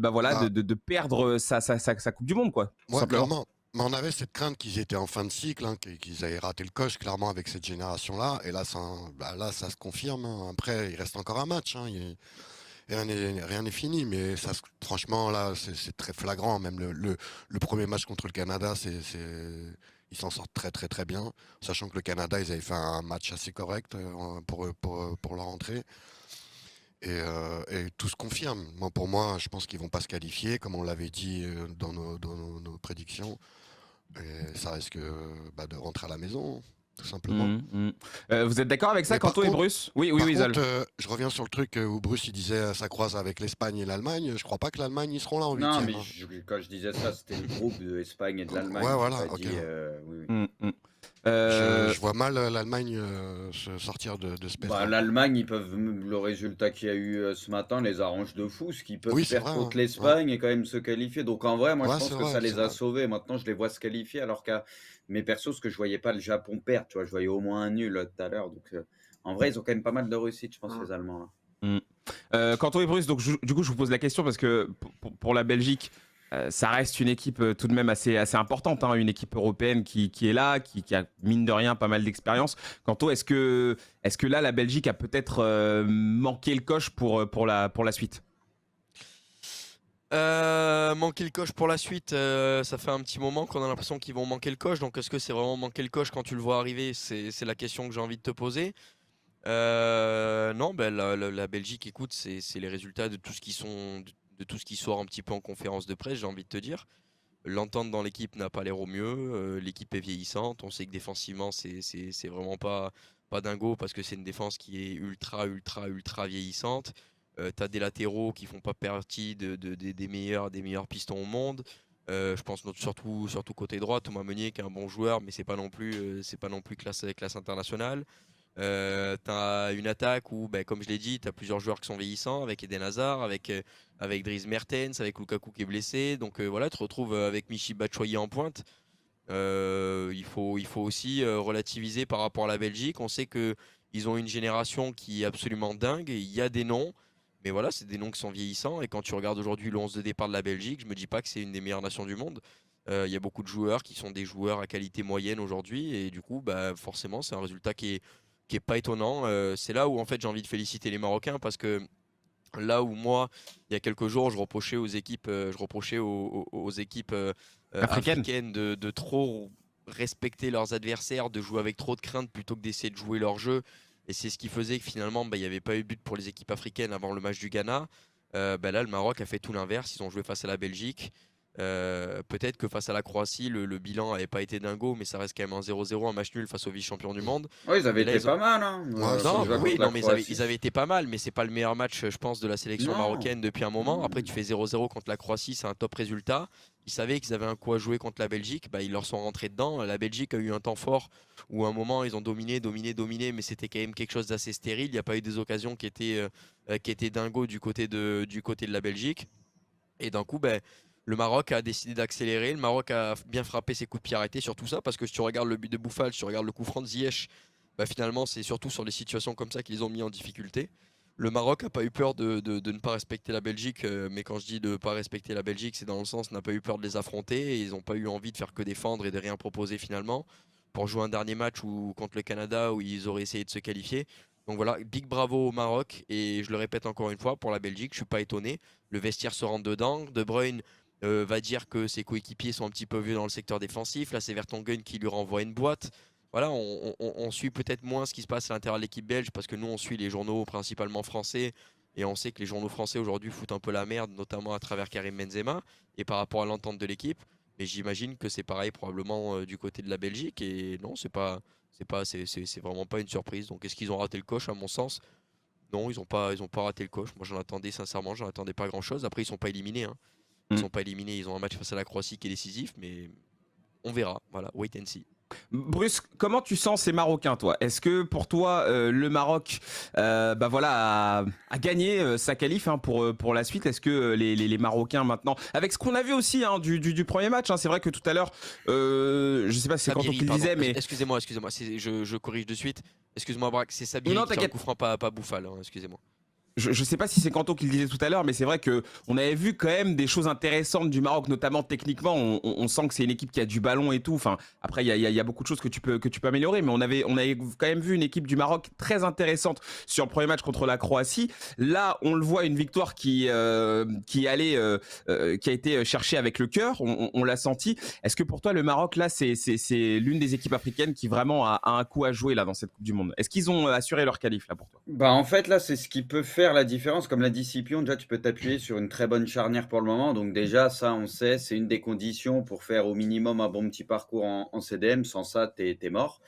perdre sa Coupe du Monde, quoi, tout Ouais, simplement? clairement. Mais on avait cette crainte qu'ils étaient en fin de cycle, hein, qu'ils avaient raté le coche, clairement, avec cette génération-là. Et là, ça se confirme, hein. Après, il reste encore un match, hein. Rien n'est fini, mais franchement, là, c'est très flagrant. Même le premier match contre le Canada, ils s'en sortent très, très, très bien. Sachant que le Canada, ils avaient fait un match assez correct pour leur entrée. Et tout se confirme. Pour moi, je pense qu'ils vont pas se qualifier, comme on l'avait dit dans nos prédictions. Et ça risque de rentrer à la maison. tout simplement. Vous êtes d'accord avec ça, Mais par Kanto et contre- Bruce? Oui, Par Zol. contre, je reviens sur le truc où Bruce il disait ça croise avec l'Espagne et l'Allemagne. Je crois pas que l'Allemagne ils seront là en Non, huitième. mais quand je disais ça, c'était le groupe de l'Espagne et de l'Allemagne. Ouais, J'ai voilà, pas ok. dit, oui. Je vois mal l'Allemagne se sortir de ce Bah, pétrin. l'Allemagne, le résultat qu'il y a eu ce matin les arrange de fou. Ce qu'ils peuvent Oui, c'est faire vrai, contre hein. l'Espagne et quand même se qualifier. Donc en vrai, moi je Ouais, pense c'est que vrai, ça les c'est a vrai. sauvés. Maintenant, je les vois se qualifier alors mais perso, ce que je voyais pas le Japon perdre, tu vois, je voyais au moins un nul tout à l'heure. Donc en vrai, ils ont quand même pas mal de réussite, je pense, les Allemands, là. Kanto et Bruce, donc du coup, je vous pose la question parce que pour la Belgique, ça reste une équipe tout de même assez importante, hein, une équipe européenne qui est là, qui a mine de rien pas mal d'expérience. Kanto, est-ce que là, la Belgique a peut-être manqué le coche pour la suite? Manquer le coche pour la suite, ça fait un petit moment qu'on a l'impression qu'ils vont manquer le coche. Donc est-ce que c'est vraiment manquer le coche quand tu le vois arriver? C'est la question que j'ai envie de te poser. Non, ben, la Belgique, écoute, c'est les résultats de tout ce de tout ce qui sort un petit peu en conférence de presse, j'ai envie de te dire. L'entente dans l'équipe n'a pas l'air au mieux. L'équipe est vieillissante. On sait que défensivement, c'est vraiment pas dingo parce que c'est une défense qui est ultra vieillissante. T'as des latéraux qui font pas partie des meilleurs pistons au monde. Je pense surtout côté droit, Thomas Meunier qui est un bon joueur, mais c'est pas non plus classe internationale. T'as une attaque où, ben, comme je l'ai dit, t'as plusieurs joueurs qui sont vieillissants, avec Eden Hazard, avec Dries Mertens, avec Lukaku qui est blessé. Donc voilà, tu te retrouves avec Michy Batshuayi en pointe. Il faut aussi relativiser par rapport à la Belgique. On sait que ils ont une génération qui est absolument dingue. Il y a des noms, mais voilà, c'est des noms qui sont vieillissants. Et quand tu regardes aujourd'hui le 11 de départ de la Belgique, je me dis pas que c'est une des meilleures nations du monde. Il y a beaucoup de joueurs qui sont des joueurs à qualité moyenne aujourd'hui. Et du coup, bah, forcément, c'est un résultat qui est pas étonnant. C'est là où en fait j'ai envie de féliciter les Marocains parce que là où moi, il y a quelques jours, je reprochais aux équipes, aux équipes africaines de trop respecter leurs adversaires, de jouer avec trop de crainte plutôt que d'essayer de jouer leur jeu. Et c'est ce qui faisait que finalement, bah, il n'y avait pas eu de but pour les équipes africaines avant le match du Ghana. Bah là, le Maroc a fait tout l'inverse. Ils ont joué face à la Belgique. Peut-être que face à la Croatie, le bilan n'avait pas été dingo, mais ça reste quand même un 0-0, un match nul face aux vice-champions du monde. Ouais, ils avaient Et là, été ils ont- pas mal, hein. Ouais, Quand Non, ils jouaient oui, contre la non, mais Croatie. ils avaient été pas mal, mais c'est pas le meilleur match, je pense, de la sélection Non. marocaine depuis un moment. Après, tu fais 0-0 contre la Croatie, c'est un top résultat. Ils savaient qu'ils avaient un coup à jouer contre la Belgique, bah, ils leur sont rentrés dedans. La Belgique a eu un temps fort où à un moment ils ont dominé, mais c'était quand même quelque chose d'assez stérile. Il n'y a pas eu des occasions qui étaient dingos du côté de la Belgique. Et d'un coup, ben, le Maroc a décidé d'accélérer. Le Maroc a bien frappé ses coups de pied arrêtés sur tout ça. Parce que si tu regardes le but de Bouffal, si tu regardes le coup franc de Ziyech, bah, finalement, c'est surtout sur des situations comme ça qu'ils ont mis en difficulté. Le Maroc n'a pas eu peur de ne pas respecter la Belgique. Mais quand je dis de ne pas respecter la Belgique, c'est dans le sens n'a pas eu peur de les affronter. Et ils n'ont pas eu envie de faire que défendre et de rien proposer finalement. Pour jouer un dernier match contre le Canada où ils auraient essayé de se qualifier. Donc voilà, big bravo au Maroc. Et je le répète encore une fois, pour la Belgique, je suis pas étonné. Le vestiaire se rentre dedans. De Bruyne va dire que ses coéquipiers sont un petit peu vieux dans le secteur défensif. Là, c'est Vertonghen qui lui renvoie une boîte. Voilà, on suit peut-être moins ce qui se passe à l'intérieur de l'équipe belge parce que nous, on suit les journaux principalement français. Et on sait que les journaux français aujourd'hui foutent un peu la merde, notamment à travers Karim Benzema et par rapport à l'entente de l'équipe. Mais j'imagine que c'est pareil probablement du côté de la Belgique. Et non, c'est vraiment pas une surprise. Donc, est-ce qu'ils ont raté le coche à mon sens? Non, ils ont pas raté le coche. Moi, j'en attendais pas grand-chose. Après, ils sont pas éliminés, hein. Ils sont pas éliminés. Ils ont un match face à la Croatie qui est décisif, mais on verra. Voilà, wait and see. Bruce, comment tu sens ces Marocains, toi? Est-ce que pour toi, le Maroc bah voilà, a gagné sa qualif hein, pour la suite? Est-ce que les Marocains maintenant, avec ce qu'on a vu aussi hein, du premier match, hein, c'est vrai que tout à l'heure, je sais pas si c'est Kanto qui le Pardon. disait, mais Excusez-moi, je corrige de suite. Excuse-moi, Braque, c'est Sabiri non, qui tire le t'inquiète. coup franc, pas Bouffal, hein, excusez-moi. Je sais pas si c'est Kanto qui le disait tout à l'heure, mais c'est vrai que on avait vu quand même des choses intéressantes du Maroc, notamment techniquement. On sent que c'est une équipe qui a du ballon et tout. Enfin, après, il y a beaucoup de choses que tu peux améliorer, mais on avait quand même vu une équipe du Maroc très intéressante sur le premier match contre la Croatie. Là, on le voit, une victoire qui a été cherchée avec le cœur. On l'a senti. Est-ce que pour toi, le Maroc là, c'est l'une des équipes africaines qui vraiment a un coup à jouer là dans cette Coupe du Monde? Est-ce qu'ils ont assuré leur qualif là pour toi? Bah, en fait, là, c'est ce qui peut faire faire la différence, comme l'a dit Scipion, déjà tu peux t'appuyer sur une très bonne charnière pour le moment. Donc déjà, ça, on sait, c'est une des conditions pour faire au minimum un bon petit parcours en CDM. Sans ça, t'es mort.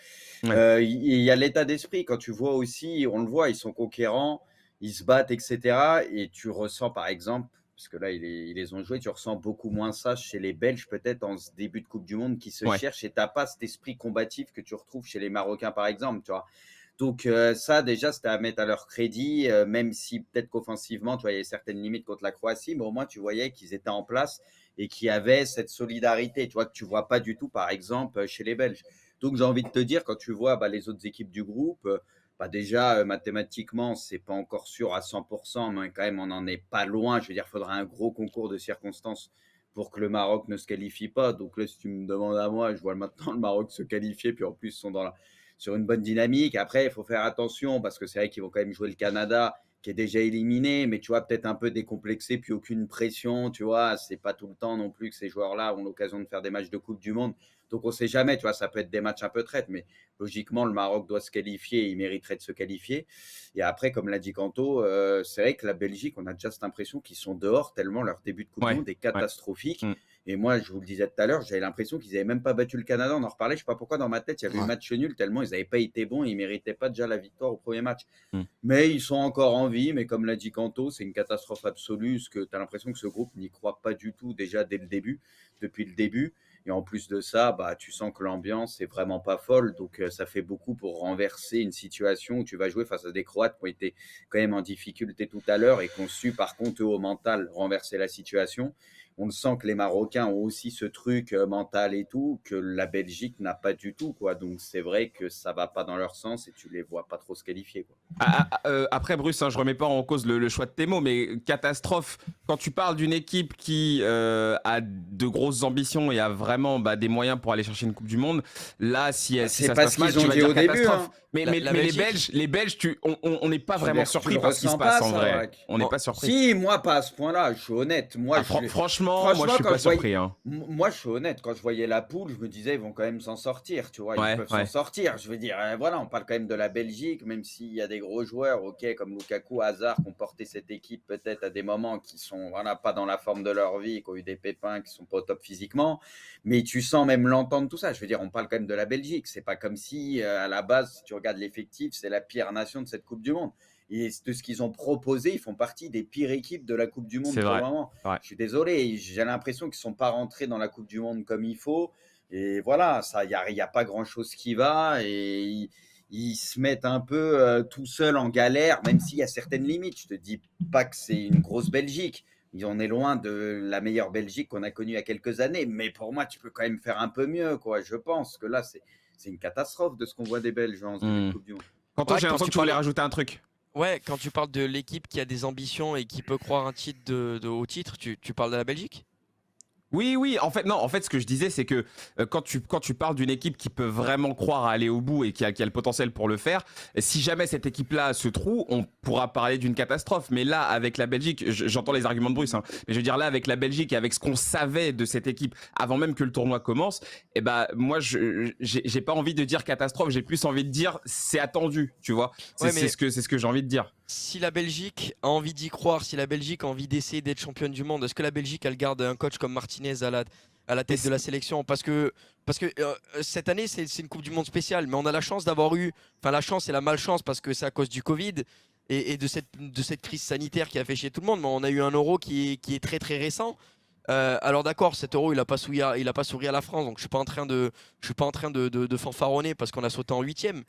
Ouais. Il y a l'état d'esprit. Quand tu vois aussi, on le voit, ils sont conquérants, ils se battent, etc. Et tu ressens, par exemple, parce que là, ils les ont joués, tu ressens beaucoup moins ça chez les Belges, peut-être en ce début de Coupe du Monde, qui se Ouais. cherchent. Et t'as pas cet esprit combatif que tu retrouves chez les Marocains, par exemple, tu vois. Donc ça, déjà, c'était à mettre à leur crédit, même si peut-être qu'offensivement, tu vois, il y avait certaines limites contre la Croatie, mais au moins, tu voyais qu'ils étaient en place et qu'il y avait cette solidarité, tu vois, que tu vois pas du tout, par exemple, chez les Belges. Donc, j'ai envie de te dire, quand tu vois les autres équipes du groupe, déjà, mathématiquement, c'est pas encore sûr à 100%, mais quand même, on n'en est pas loin. Je veux dire, il faudra un gros concours de circonstances pour que le Maroc ne se qualifie pas. Donc là, si tu me demandes à moi, je vois maintenant le Maroc se qualifier, puis en plus, ils sont sur une bonne dynamique. Après, il faut faire attention parce que c'est vrai qu'ils vont quand même jouer le Canada qui est déjà éliminé, mais tu vois, peut-être un peu décomplexé, puis aucune pression, tu vois, c'est pas tout le temps non plus que ces joueurs-là ont l'occasion de faire des matchs de Coupe du Monde. Donc on sait jamais, tu vois, ça peut être des matchs un peu traite, mais logiquement, le Maroc doit se qualifier, il mériterait de se qualifier. Et après, comme l'a dit Kanto, c'est vrai que la Belgique, on a déjà cette impression qu'ils sont dehors tellement leur début de Coupe du Ouais. Monde est catastrophique. Mm. Et moi, je vous le disais tout à l'heure, j'avais l'impression qu'ils n'avaient même pas battu le Canada. On en reparlait, je ne sais pas pourquoi, dans ma tête, il y avait eu Ouais. match nul tellement ils n'avaient pas été bons et ils ne méritaient pas déjà la victoire au premier match. Mm. Mais ils sont encore en vie, mais comme l'a dit Kanto, c'est une catastrophe absolue, parce que tu as l'impression que ce groupe n'y croit pas du tout déjà dès le début, depuis le début. Et en plus de ça, tu sens que l'ambiance est vraiment pas folle. Donc, ça fait beaucoup pour renverser une situation où tu vas jouer face à des Croates qui ont été quand même en difficulté tout à l'heure et qui ont su, par contre, eux, au mental, renverser la situation. On le sent que les Marocains ont aussi ce truc mental et tout, que la Belgique n'a pas du tout, quoi. Donc, c'est vrai que ça va pas dans leur sens et tu les vois pas trop se qualifier, quoi. Après, Bruce, hein, je remets pas en cause le choix de tes mots, mais catastrophe, quand tu parles d'une équipe qui a de grosses ambitions et a vraiment des moyens pour aller chercher une Coupe du Monde, là, si ça C'est se pas passe ce mal, qu'ils tu ont vas dit dire au début, catastrophe. hein. Mais, La mais Belgique. les Belges, on n'est pas Tu vraiment le surpris par ce qui se ressens passe pas, en ça, vrai. Braque. On n'est Bon, pas surpris. Si, moi, pas à ce point-là, je suis honnête. Moi, Ah, franchement, moi, je suis quand pas je voyais, surpris. Hein. moi, je suis honnête. Quand je voyais la poule, je me disais, ils vont quand même s'en sortir, tu vois. Ils Ouais, peuvent s'en ouais. sortir. Je veux dire, voilà, on parle quand même de la Belgique, même s'il y a des gros joueurs, ok, comme Lukaku, Hazard, qui ont porté cette équipe peut-être à des moments qui sont, voilà, pas dans la forme de leur vie, qui ont eu des pépins, qui sont pas au top physiquement. Mais tu sens même l'entendre tout ça. Je veux dire, on parle quand même de la Belgique. C'est pas comme si, à la base, si tu regardes l'effectif, c'est la pire nation de cette Coupe du Monde. Et de ce qu'ils ont proposé, ils font partie des pires équipes de la Coupe du Monde C'est pour le vrai. moment. Ouais. Je suis désolé, j'ai l'impression qu'ils ne sont pas rentrés dans la Coupe du Monde comme il faut. Et voilà, il y a pas grand-chose qui va. Et ils se mettent un peu tout seuls en galère, même s'il y a certaines limites. Je ne te dis pas que c'est une grosse Belgique. On est loin de la meilleure Belgique qu'on a connue il y a quelques années. Mais pour moi, tu peux quand même faire un peu mieux, quoi. Je pense que là, c'est une catastrophe de ce qu'on voit des Belges en ce début de Coupe du Monde. Quentin, Ouais, j'ai quand l'impression tu que tu voulais parles- rajouter un truc. Ouais, quand tu parles de l'équipe qui a des ambitions et qui peut croire un titre au titre, tu parles de la Belgique? Oui, en fait, non, en fait, ce que je disais, c'est que quand tu parles d'une équipe qui peut vraiment croire à aller au bout et qui a le potentiel pour le faire, si jamais cette équipe-là se trouve, on pourra parler d'une catastrophe. Mais là, avec la Belgique, j'entends les arguments de Bruce, hein, mais je veux dire, là, avec la Belgique et avec ce qu'on savait de cette équipe avant même que le tournoi commence, moi, j'ai pas envie de dire catastrophe, j'ai plus envie de dire c'est attendu, tu vois. Ouais, C'est mais- ce que j'ai envie de dire. Si la Belgique a envie d'y croire, si la Belgique a envie d'essayer d'être championne du monde, est-ce que la Belgique elle garde un coach comme Martinez à la tête de la sélection? Parce que cette année c'est une Coupe du Monde spéciale, mais on a la chance d'avoir eu, enfin la chance et la malchance parce que c'est à cause du Covid et de cette crise sanitaire qui a fait chier tout le monde, mais on a eu un euro qui est très très récent. Alors d'accord, cet euro il a pas souri à la France, donc je suis pas en train de fanfaronner parce qu'on a sauté en huitième.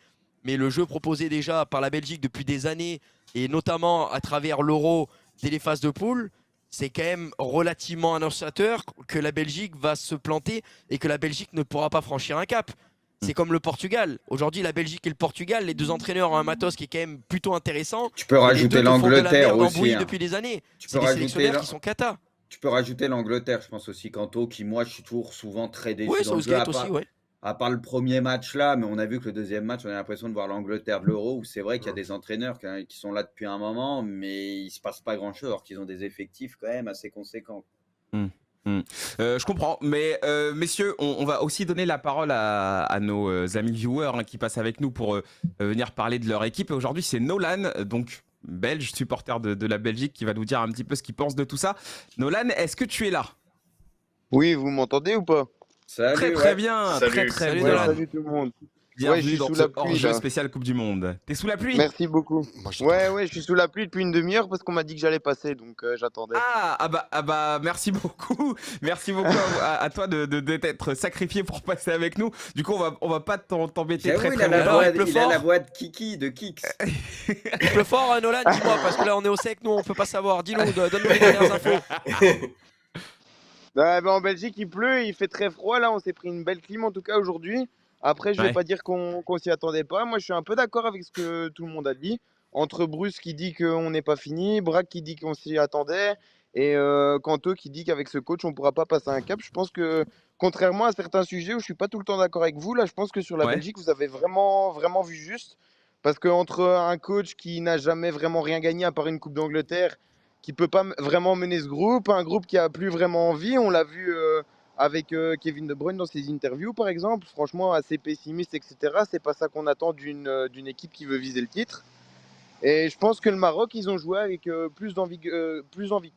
Mais le jeu proposé déjà par la Belgique depuis des années, et notamment à travers l'euro dès les phases de poule, c'est quand même relativement annonciateur que la Belgique va se planter et que la Belgique ne pourra pas franchir un cap. C'est comme le Portugal. Aujourd'hui, la Belgique et le Portugal, les deux entraîneurs ont un matos qui est quand même plutôt intéressant. Tu peux Et les rajouter deux te font de la l'Angleterre merde en aussi. bouillie Hein. depuis des années. Tu C'est peux des rajouter sélectionneurs qui sont cata. Tu peux rajouter l'Angleterre, je pense aussi, Kanto, qui moi je suis toujours souvent très déçu Oui, dans le jeu. Southgate aussi, ouais. À part le premier match là, mais on a vu que le deuxième match, on a l'impression de voir l'Angleterre de l'Euro, où c'est vrai qu'il y a des entraîneurs qui sont là depuis un moment, mais il se passe pas grand-chose, alors qu'ils ont des effectifs quand même assez conséquents. Je comprends, mais messieurs, on va aussi donner la parole à nos amis viewers qui passent avec nous pour venir parler de leur équipe. Et aujourd'hui, c'est Nolan, donc belge, supporter de la Belgique, qui va nous dire un petit peu ce qu'il pense de tout ça. Nolan, est-ce que tu es là? Oui, vous m'entendez ou pas? Salut, Très ouais. très bien, Salut. très très Salut, bien. Nolan. Salut tout le monde. Bienvenue je suis dans sous ce la pluie, hors-jeu là. spécial Coupe du Monde. T'es sous la pluie? Merci beaucoup. Moi, je t'entends. Ouais, je suis sous la pluie depuis une demi-heure parce qu'on m'a dit que j'allais passer, donc j'attendais. Merci beaucoup. Merci beaucoup à toi de t'être sacrifié pour passer avec nous. Du coup, on va pas t'embêter J'avoue, très il très a la longtemps. voix, il pleut il a fort. la voix de Kiki, de Kix. Il pleut fort, Nolan, dis-moi, parce que là on est au sec, nous on peut pas savoir. Dis-nous, donne-nous les dernières infos. En Belgique, il pleut, il fait très froid. Là, on s'est pris une belle clim en tout cas aujourd'hui. Après, je vais Ouais. pas dire qu'on s'y attendait pas. Moi, je suis un peu d'accord avec ce que tout le monde a dit. Entre Bruce qui dit qu'on n'est pas fini, Braque qui dit qu'on s'y attendait, et Kanto qui dit qu'avec ce coach, on pourra pas passer un cap. Je pense que, contrairement à certains sujets où je suis pas tout le temps d'accord avec vous, là, je pense que sur la Ouais. Belgique, vous avez vraiment, vraiment vu juste. Parce que entre un coach qui n'a jamais vraiment rien gagné à part une Coupe d'Angleterre, qui peut pas vraiment mener ce groupe, un groupe qui a plus vraiment envie, on l'a vu avec Kevin De Bruyne dans ses interviews par exemple, franchement assez pessimiste, etc. C'est pas ça qu'on attend d'une équipe qui veut viser le titre. Et je pense que le Maroc, ils ont joué avec plus envie que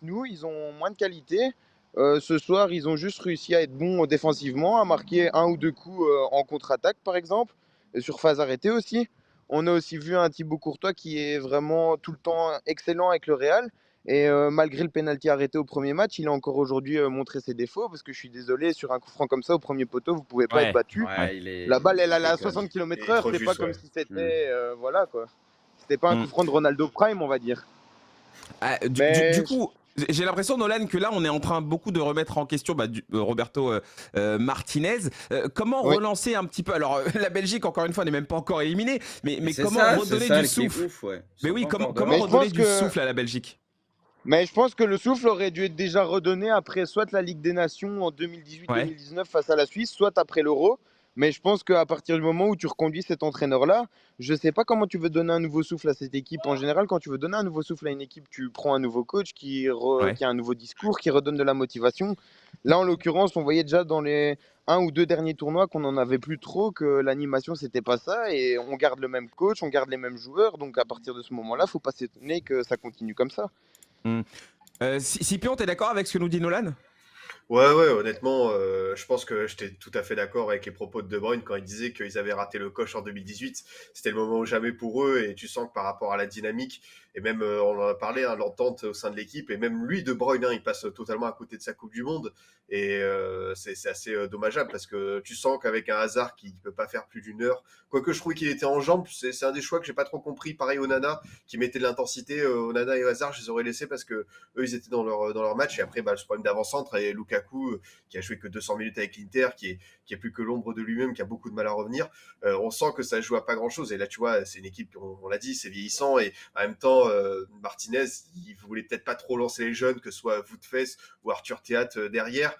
nous, ils ont moins de qualité. Ce soir, ils ont juste réussi à être bons défensivement, à marquer un ou deux coups en contre-attaque par exemple, et sur phase arrêtée aussi. On a aussi vu un Thibaut Courtois qui est vraiment tout le temps excellent avec le Real. Et malgré le pénalty arrêté au premier match, il a encore aujourd'hui montré ses défauts. Parce que je suis désolé, sur un coup franc comme ça, au premier poteau, vous ne pouvez pas Ouais. être battu. Ouais, La balle, elle il allait à déconne. 60 Il est km/h. trop C'est pas juste, comme ouais. si c'était. Voilà quoi. C'était pas un Mm. coup franc de Ronaldo Prime, on va dire. Du coup, j'ai l'impression, Nolan, que là, on est en train beaucoup de remettre en question Roberto Martinez. Comment Oui. relancer un petit peu? Alors, la Belgique, encore une fois, n'est même pas encore éliminée, mais C'est comment ça, redonner c'est ça du le kiff souffle? ouf, ouais. Ils Mais sont oui, pas encore comment Mais je dedans. redonner pense du que- souffle à la Belgique? Mais je pense que le souffle aurait dû être déjà redonné après soit la Ligue des Nations en 2018-2019 face à la Suisse, soit après l'Euro. Mais je pense qu'à partir du moment où tu reconduis cet entraîneur-là, je ne sais pas comment tu veux donner un nouveau souffle à cette équipe. En général, quand tu veux donner un nouveau souffle à une équipe, tu prends un nouveau coach qui a un nouveau discours, qui redonne de la motivation. Là, en l'occurrence, on voyait déjà dans les un ou deux derniers tournois qu'on n'en avait plus trop, que l'animation, c'était pas ça. Et on garde le même coach, on garde les mêmes joueurs. Donc à partir de ce moment-là, il ne faut pas s'étonner que ça continue comme ça. Scipion, t'es d'accord avec ce que nous dit Nolan? Ouais, honnêtement, je pense que j'étais tout à fait d'accord avec les propos de De Bruyne quand il disait qu'ils avaient raté le coche en 2018. C'était le moment ou jamais pour eux, et tu sens que par rapport à la dynamique, et même, on en a parlé, hein, l'entente au sein de l'équipe, et même lui, De Bruyne, hein, il passe totalement à côté de sa Coupe du Monde, et c'est assez dommageable, parce que tu sens qu'avec un Hazard qui ne peut pas faire plus d'une heure, quoique je trouvais qu'il était en jambes, c'est un des choix que j'ai pas trop compris. Pareil Onana, qui mettait de l'intensité, Onana et Hazard, je les aurais laissés parce que eux, ils étaient dans leur match, et après, ce problème d'avant-centre, et Lukaku, qui a joué que 200 minutes avec l'Inter, qui est plus que l'ombre de lui-même, qui a beaucoup de mal à revenir, on sent que ça joue à pas grand-chose, et là, tu vois, c'est une équipe, on l'a dit, c'est vieillissant, et en même temps, Martinez, il voulait peut-être pas trop lancer les jeunes, que ce soit Woutfes ou Arthur Théat derrière.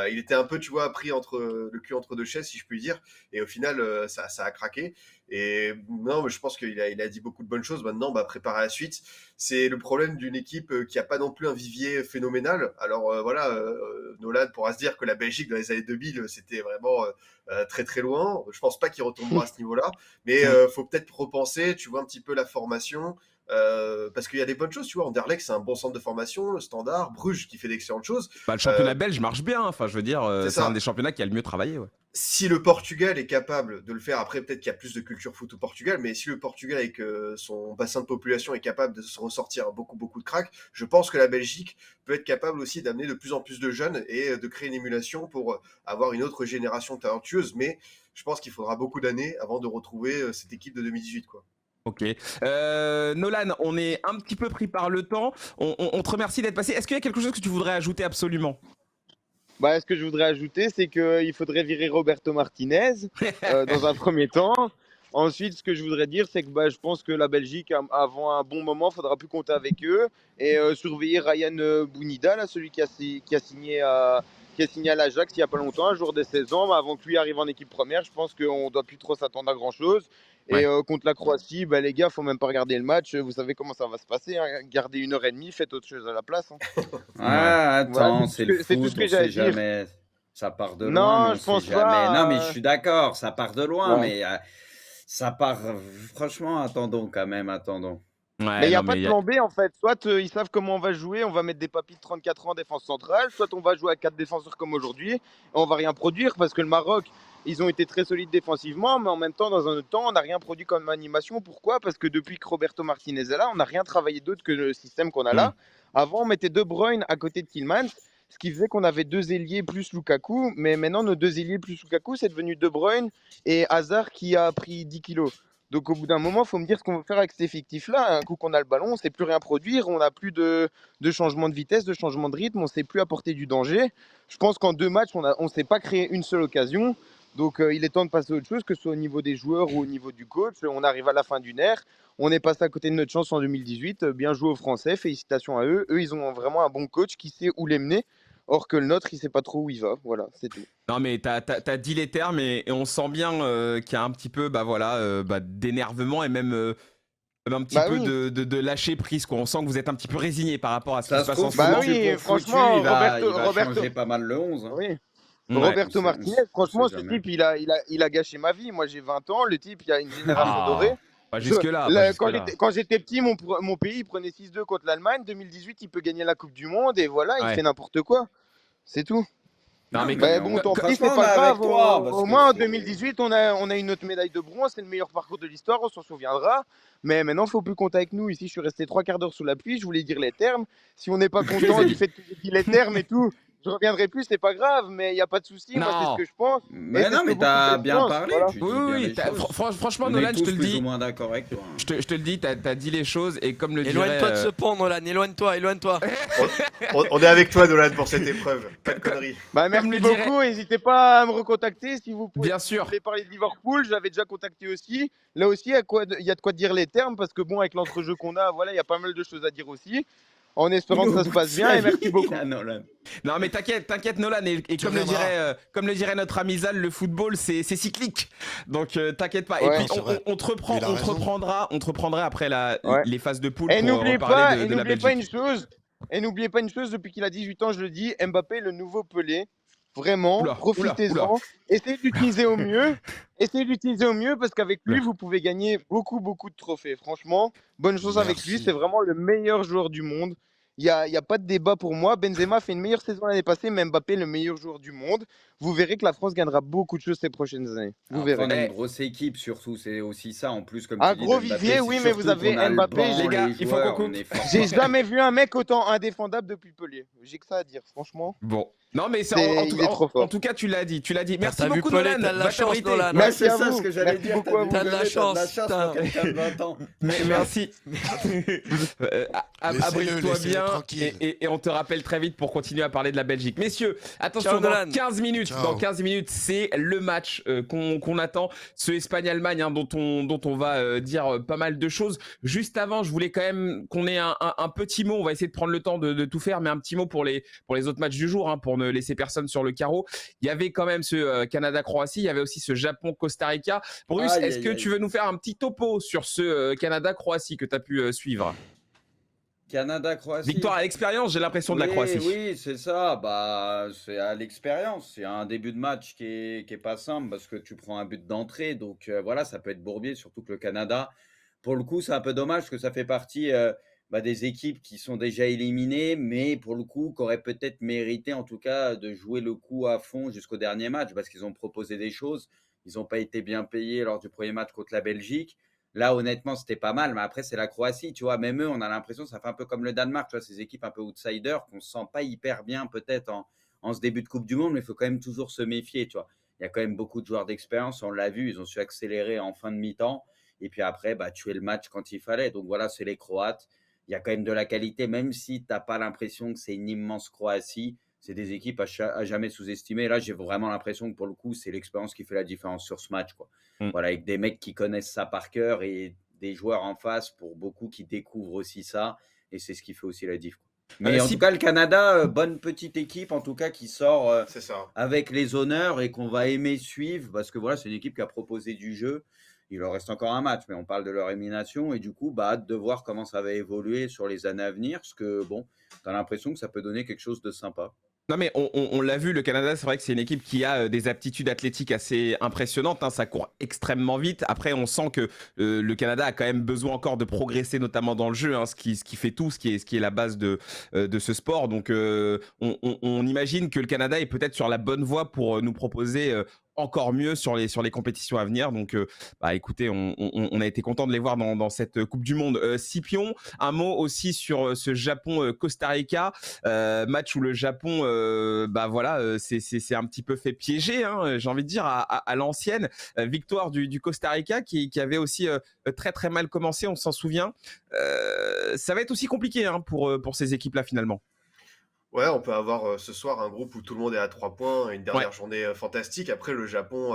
Il était un peu, tu vois, pris le cul entre deux chaises, si je puis dire, et au final, ça a craqué. Et non, mais je pense qu'il a dit beaucoup de bonnes choses. Maintenant, préparer la suite. C'est le problème d'une équipe qui n'a pas non plus un vivier phénoménal. Alors Nolan pourra se dire que la Belgique dans les années 2000, c'était vraiment très très loin. Je pense pas qu'il retombera à ce niveau-là, mais faut peut-être repenser, tu vois, un petit peu la formation. Parce qu'il y a des bonnes choses, tu vois. Anderlecht, c'est un bon centre de formation, le Standard, Bruges qui fait d'excellentes choses. Le championnat belge marche bien, enfin je veux dire, c'est ça. un des championnats qui a le mieux travaillé. Ouais. Si le Portugal est capable de le faire, après peut-être qu'il y a plus de culture foot au Portugal, mais si le Portugal avec son bassin de population est capable de se ressortir beaucoup de cracks, je pense que la Belgique peut être capable aussi d'amener de plus en plus de jeunes et de créer une émulation pour avoir une autre génération talentueuse, mais je pense qu'il faudra beaucoup d'années avant de retrouver cette équipe de 2018, quoi. Ok. Nolan, on est un petit peu pris par le temps. On te remercie d'être passé. Est-ce qu'il y a quelque chose que tu voudrais ajouter absolument? Ce que je voudrais ajouter, c'est qu'il faudrait virer Roberto Martinez dans un premier temps. Ensuite, ce que je voudrais dire, c'est que je pense que la Belgique, avant un bon moment, il faudra plus compter avec eux et surveiller Ryan Bounida, là, celui qui a signé à l'Ajax il n'y a pas longtemps, un jour des 16 ans. Mais avant que lui arrive en équipe première, je pense qu'on ne doit plus trop s'attendre à grand-chose. Et contre la Croatie, les gars, il ne faut même pas regarder le match. Vous savez comment ça va se passer. Hein. Gardez 1h30, faites autre chose à la place. Hein. Attends, Voilà, c'est le c'est tout foot, ce que on j'ai à sait dire. jamais. Ça part de loin, Non, mais on je sait pense jamais. pas. Non, mais je suis d'accord, ça part de loin, Ouais. mais ça part. Franchement, attendons quand même, attendons. Ouais, Mais il n'y non, a pas mais de plan B en fait. Soit ils savent comment on va jouer, on va mettre des papis de 34 ans en défense centrale, soit on va jouer à 4 défenseurs comme aujourd'hui, et on va rien produire parce que le Maroc, ils ont été très solides défensivement, mais en même temps, dans un autre temps, on n'a rien produit comme animation. Pourquoi? Parce que depuis que Roberto Martinez est là, on n'a rien travaillé d'autre que le système qu'on a là. Avant, on mettait De Bruyne à côté de Tielemans, ce qui faisait qu'on avait 2 ailiers plus Lukaku, mais maintenant, nos 2 ailiers plus Lukaku, c'est devenu De Bruyne et Hazard qui a pris 10 kilos. Donc au bout d'un moment, il faut me dire ce qu'on veut faire avec cet effectif-là. Un coup qu'on a le ballon, on ne sait plus rien produire, on n'a plus de changement de vitesse, de changement de rythme, on ne sait plus apporter du danger. Je pense qu'en 2 matchs, on ne s'est pas créé une seule occasion. Donc il est temps de passer à autre chose, que ce soit au niveau des joueurs ou au niveau du coach. On arrive à la fin d'une ère. On est passé à côté de notre chance en 2018. Bien joué aux Français, félicitations à eux. Eux, ils ont vraiment un bon coach qui sait où les mener. Or que le nôtre, il ne sait pas trop où il va. Voilà, c'est tout. Non, mais t'as dit les termes et on sent bien qu'il y a un petit peu d'énervement et même un petit peu Oui. de lâcher prise, quoi. On sent que vous êtes un petit peu résigné par rapport à ce qui Ça se se passe en trouve, ce moment. oui, pour franchement, foutu, il va Roberto- changer pas mal le 11. Hein. Oui. Ouais. Roberto on Martinez, sait franchement, ce jamais. type, il a gâché ma vie. Moi, j'ai 20 ans. Le type, il y a une génération dorée. Pas jusque-là. Quand j'étais petit, mon pays il prenait 6-2 contre l'Allemagne. 2018, il peut gagner la Coupe du Monde. Et voilà, il Ouais. fait n'importe quoi. C'est tout. Non, mais Mais comme- bon, tant pis, franchement, c'est on est pas avec grave. toi, parce Au que moins, en c'est- 2018, on a une autre médaille de bronze. C'est le meilleur parcours de l'histoire. On s'en souviendra. Mais maintenant, il faut plus compter avec nous. Ici, je suis resté 3 quarts d'heure sous la pluie. Je voulais dire les termes. Si on n'est pas content du fait que j'ai dit les termes et tout, je reviendrai plus. C'est pas grave. Mais il n'y a pas de souci. Moi, c'est Non. ce que je pense. Mais c'est non, ce que mais beaucoup t'as de bien pensent, parlé, voilà. tu dis Oui, bien oui, les choses. franchement, On Nolan, est je te tous le plus dis. ou moins d'accord avec toi. Je te le dis, t'as dit les choses et comme le dirait. Éloigne-toi de ce pont, Nolan, éloigne-toi, éloigne-toi. On est avec toi, Nolan, pour cette épreuve. Pas de conneries. Bah, merci le beaucoup. N'hésitez pas à me recontacter si vous pouvez. Bien Si vous sûr. voulez parler de Liverpool, j'avais déjà contacté aussi. Là aussi, il y a de quoi dire les termes parce que bon, avec l'entrejeu qu'on a, voilà, il y a pas mal de choses à dire aussi. En espérant que ça se passe bien et merci beaucoup. Non, mais t'inquiète, Nolan. Et comme le dirait notre ami Zal, le football, c'est cyclique. Donc t'inquiète pas. Ouais. Et puis C'est vrai. on te reprend, Il a raison. on te reprendra après Ouais. les phases de poule Et pour n'oubliez reparler pas, de la n'oubliez pas une Belgique. chose. Et n'oubliez pas une chose, depuis qu'il a 18 ans, je le dis, Mbappé, le nouveau Pelé. Vraiment, Oula. profitez-en. Essayez d'utiliser au mieux. Essayez d'utiliser au mieux parce qu'avec lui, Oula. vous pouvez gagner beaucoup, beaucoup de trophées. Franchement, bonne chose avec lui. Merci. C'est vraiment le meilleur joueur du monde. Il y a pas de débat pour moi. Benzema fait une meilleure saison l'année passée, mais Mbappé, le meilleur joueur du monde. Vous verrez que la France gagnera beaucoup de choses ces prochaines années. Vous Après, on verrez. a une grosse équipe, surtout, c'est aussi ça. En plus, comme Un tu dis, gros de Mbappé, vivier, c'est oui, mais surtout vous avez qu'on a le Mbappé, banc, les gars, il faut joueurs, qu'on coupe. on est fort. J'ai jamais vu un mec autant indéfendable depuis Pelé. J'ai que ça à dire, franchement. Bon. Non, mais Il est trop fort. en tout cas, tu l'as dit. Merci T'as vu beaucoup, Pelé, Nolan. t'as de la Va chance, t'abriter. Nolan. Merci Ouais, à c'est ça vous. ce que j'allais Merci dire. beaucoup à vous. T'as de la chance, pour quelqu'un de 20 ans. Merci. Laissez-le, Abrite-toi laissez-le bien tranquille. et on te rappelle très vite pour continuer à parler de la Belgique. Messieurs, attention, Ciao, dans Nolan. 15 minutes, Ciao. dans 15 minutes, c'est le match qu'on attend, ce Espagne-Allemagne hein, dont on va dire pas mal de choses. Juste avant, je voulais quand même qu'on ait un petit mot, on va essayer de prendre le temps de tout faire, mais un petit mot pour les autres matchs du jour, hein, pour ne laisser personne sur le carreau. Il y avait quand même ce Canada-Croatie, il y avait aussi ce Japon-Costa Rica. Bruce, Aïe, est-ce aïe, que aïe. tu veux nous faire un petit topo sur ce Canada-Croatie que tu as pu suivre? Canada-Croatie. Victoire à l'expérience, j'ai l'impression, de la Croatie. Oui, c'est ça. Bah, c'est à l'expérience. C'est un début de match qui est pas simple parce que tu prends un but d'entrée. Donc voilà, ça peut être bourbier, surtout que le Canada, pour le coup, c'est un peu dommage parce que ça fait partie des équipes qui sont déjà éliminées, mais pour le coup, qui auraient peut-être mérité en tout cas de jouer le coup à fond jusqu'au dernier match parce qu'ils ont proposé des choses. Ils n'ont pas été bien payés lors du premier match contre la Belgique. Là, honnêtement, c'était pas mal, mais après, c'est la Croatie, tu vois. Même eux, on a l'impression, ça fait un peu comme le Danemark, tu vois, ces équipes un peu outsiders qu'on ne sent pas hyper bien peut-être en ce début de Coupe du Monde, mais il faut quand même toujours se méfier, tu vois. Il y a quand même beaucoup de joueurs d'expérience, on l'a vu, ils ont su accélérer en fin de mi-temps, et puis après, tuer le match quand il fallait. Donc voilà, c'est les Croates. Il y a quand même de la qualité, même si tu n'as pas l'impression que c'est une immense Croatie. C'est des équipes à jamais sous-estimer. Là, j'ai vraiment l'impression que pour le coup, c'est l'expérience qui fait la différence sur ce match, quoi. Voilà, avec des mecs qui connaissent ça par cœur et des joueurs en face, pour beaucoup, qui découvrent aussi ça. Et c'est ce qui fait aussi la diff, quoi. Mais en tout cas, le Canada, bonne petite équipe, en tout cas, qui sort C'est ça. avec les honneurs et qu'on va aimer suivre parce que voilà, c'est une équipe qui a proposé du jeu. Il leur reste encore un match, mais on parle de leur élimination et du coup, hâte de voir comment ça va évoluer sur les années à venir parce que bon, tu as l'impression que ça peut donner quelque chose de sympa. Non mais on l'a vu, le Canada, c'est vrai que c'est une équipe qui a des aptitudes athlétiques assez impressionnantes, hein, ça court extrêmement vite. Après, on sent que le Canada a quand même besoin encore de progresser, notamment dans le jeu, hein, ce qui fait tout, ce qui est la base de ce sport. Donc on imagine que le Canada est peut-être sur la bonne voie pour nous proposer encore mieux sur les compétitions à venir. Donc bah, écoutez, on a été content de les voir dans cette Coupe du Monde. Scipion, un mot aussi sur ce Japon-Costa Rica, match où le Japon bah voilà, c'est un petit peu fait piéger, hein, j'ai envie de dire, à l'ancienne. Victoire du Costa Rica qui avait aussi très très mal commencé, on s'en souvient. Ça va être aussi compliqué, hein, pour ces équipes-là finalement. Ouais, on peut avoir ce soir un groupe où tout le monde est à 3 points, une Ouais. dernière journée fantastique. Après, le Japon,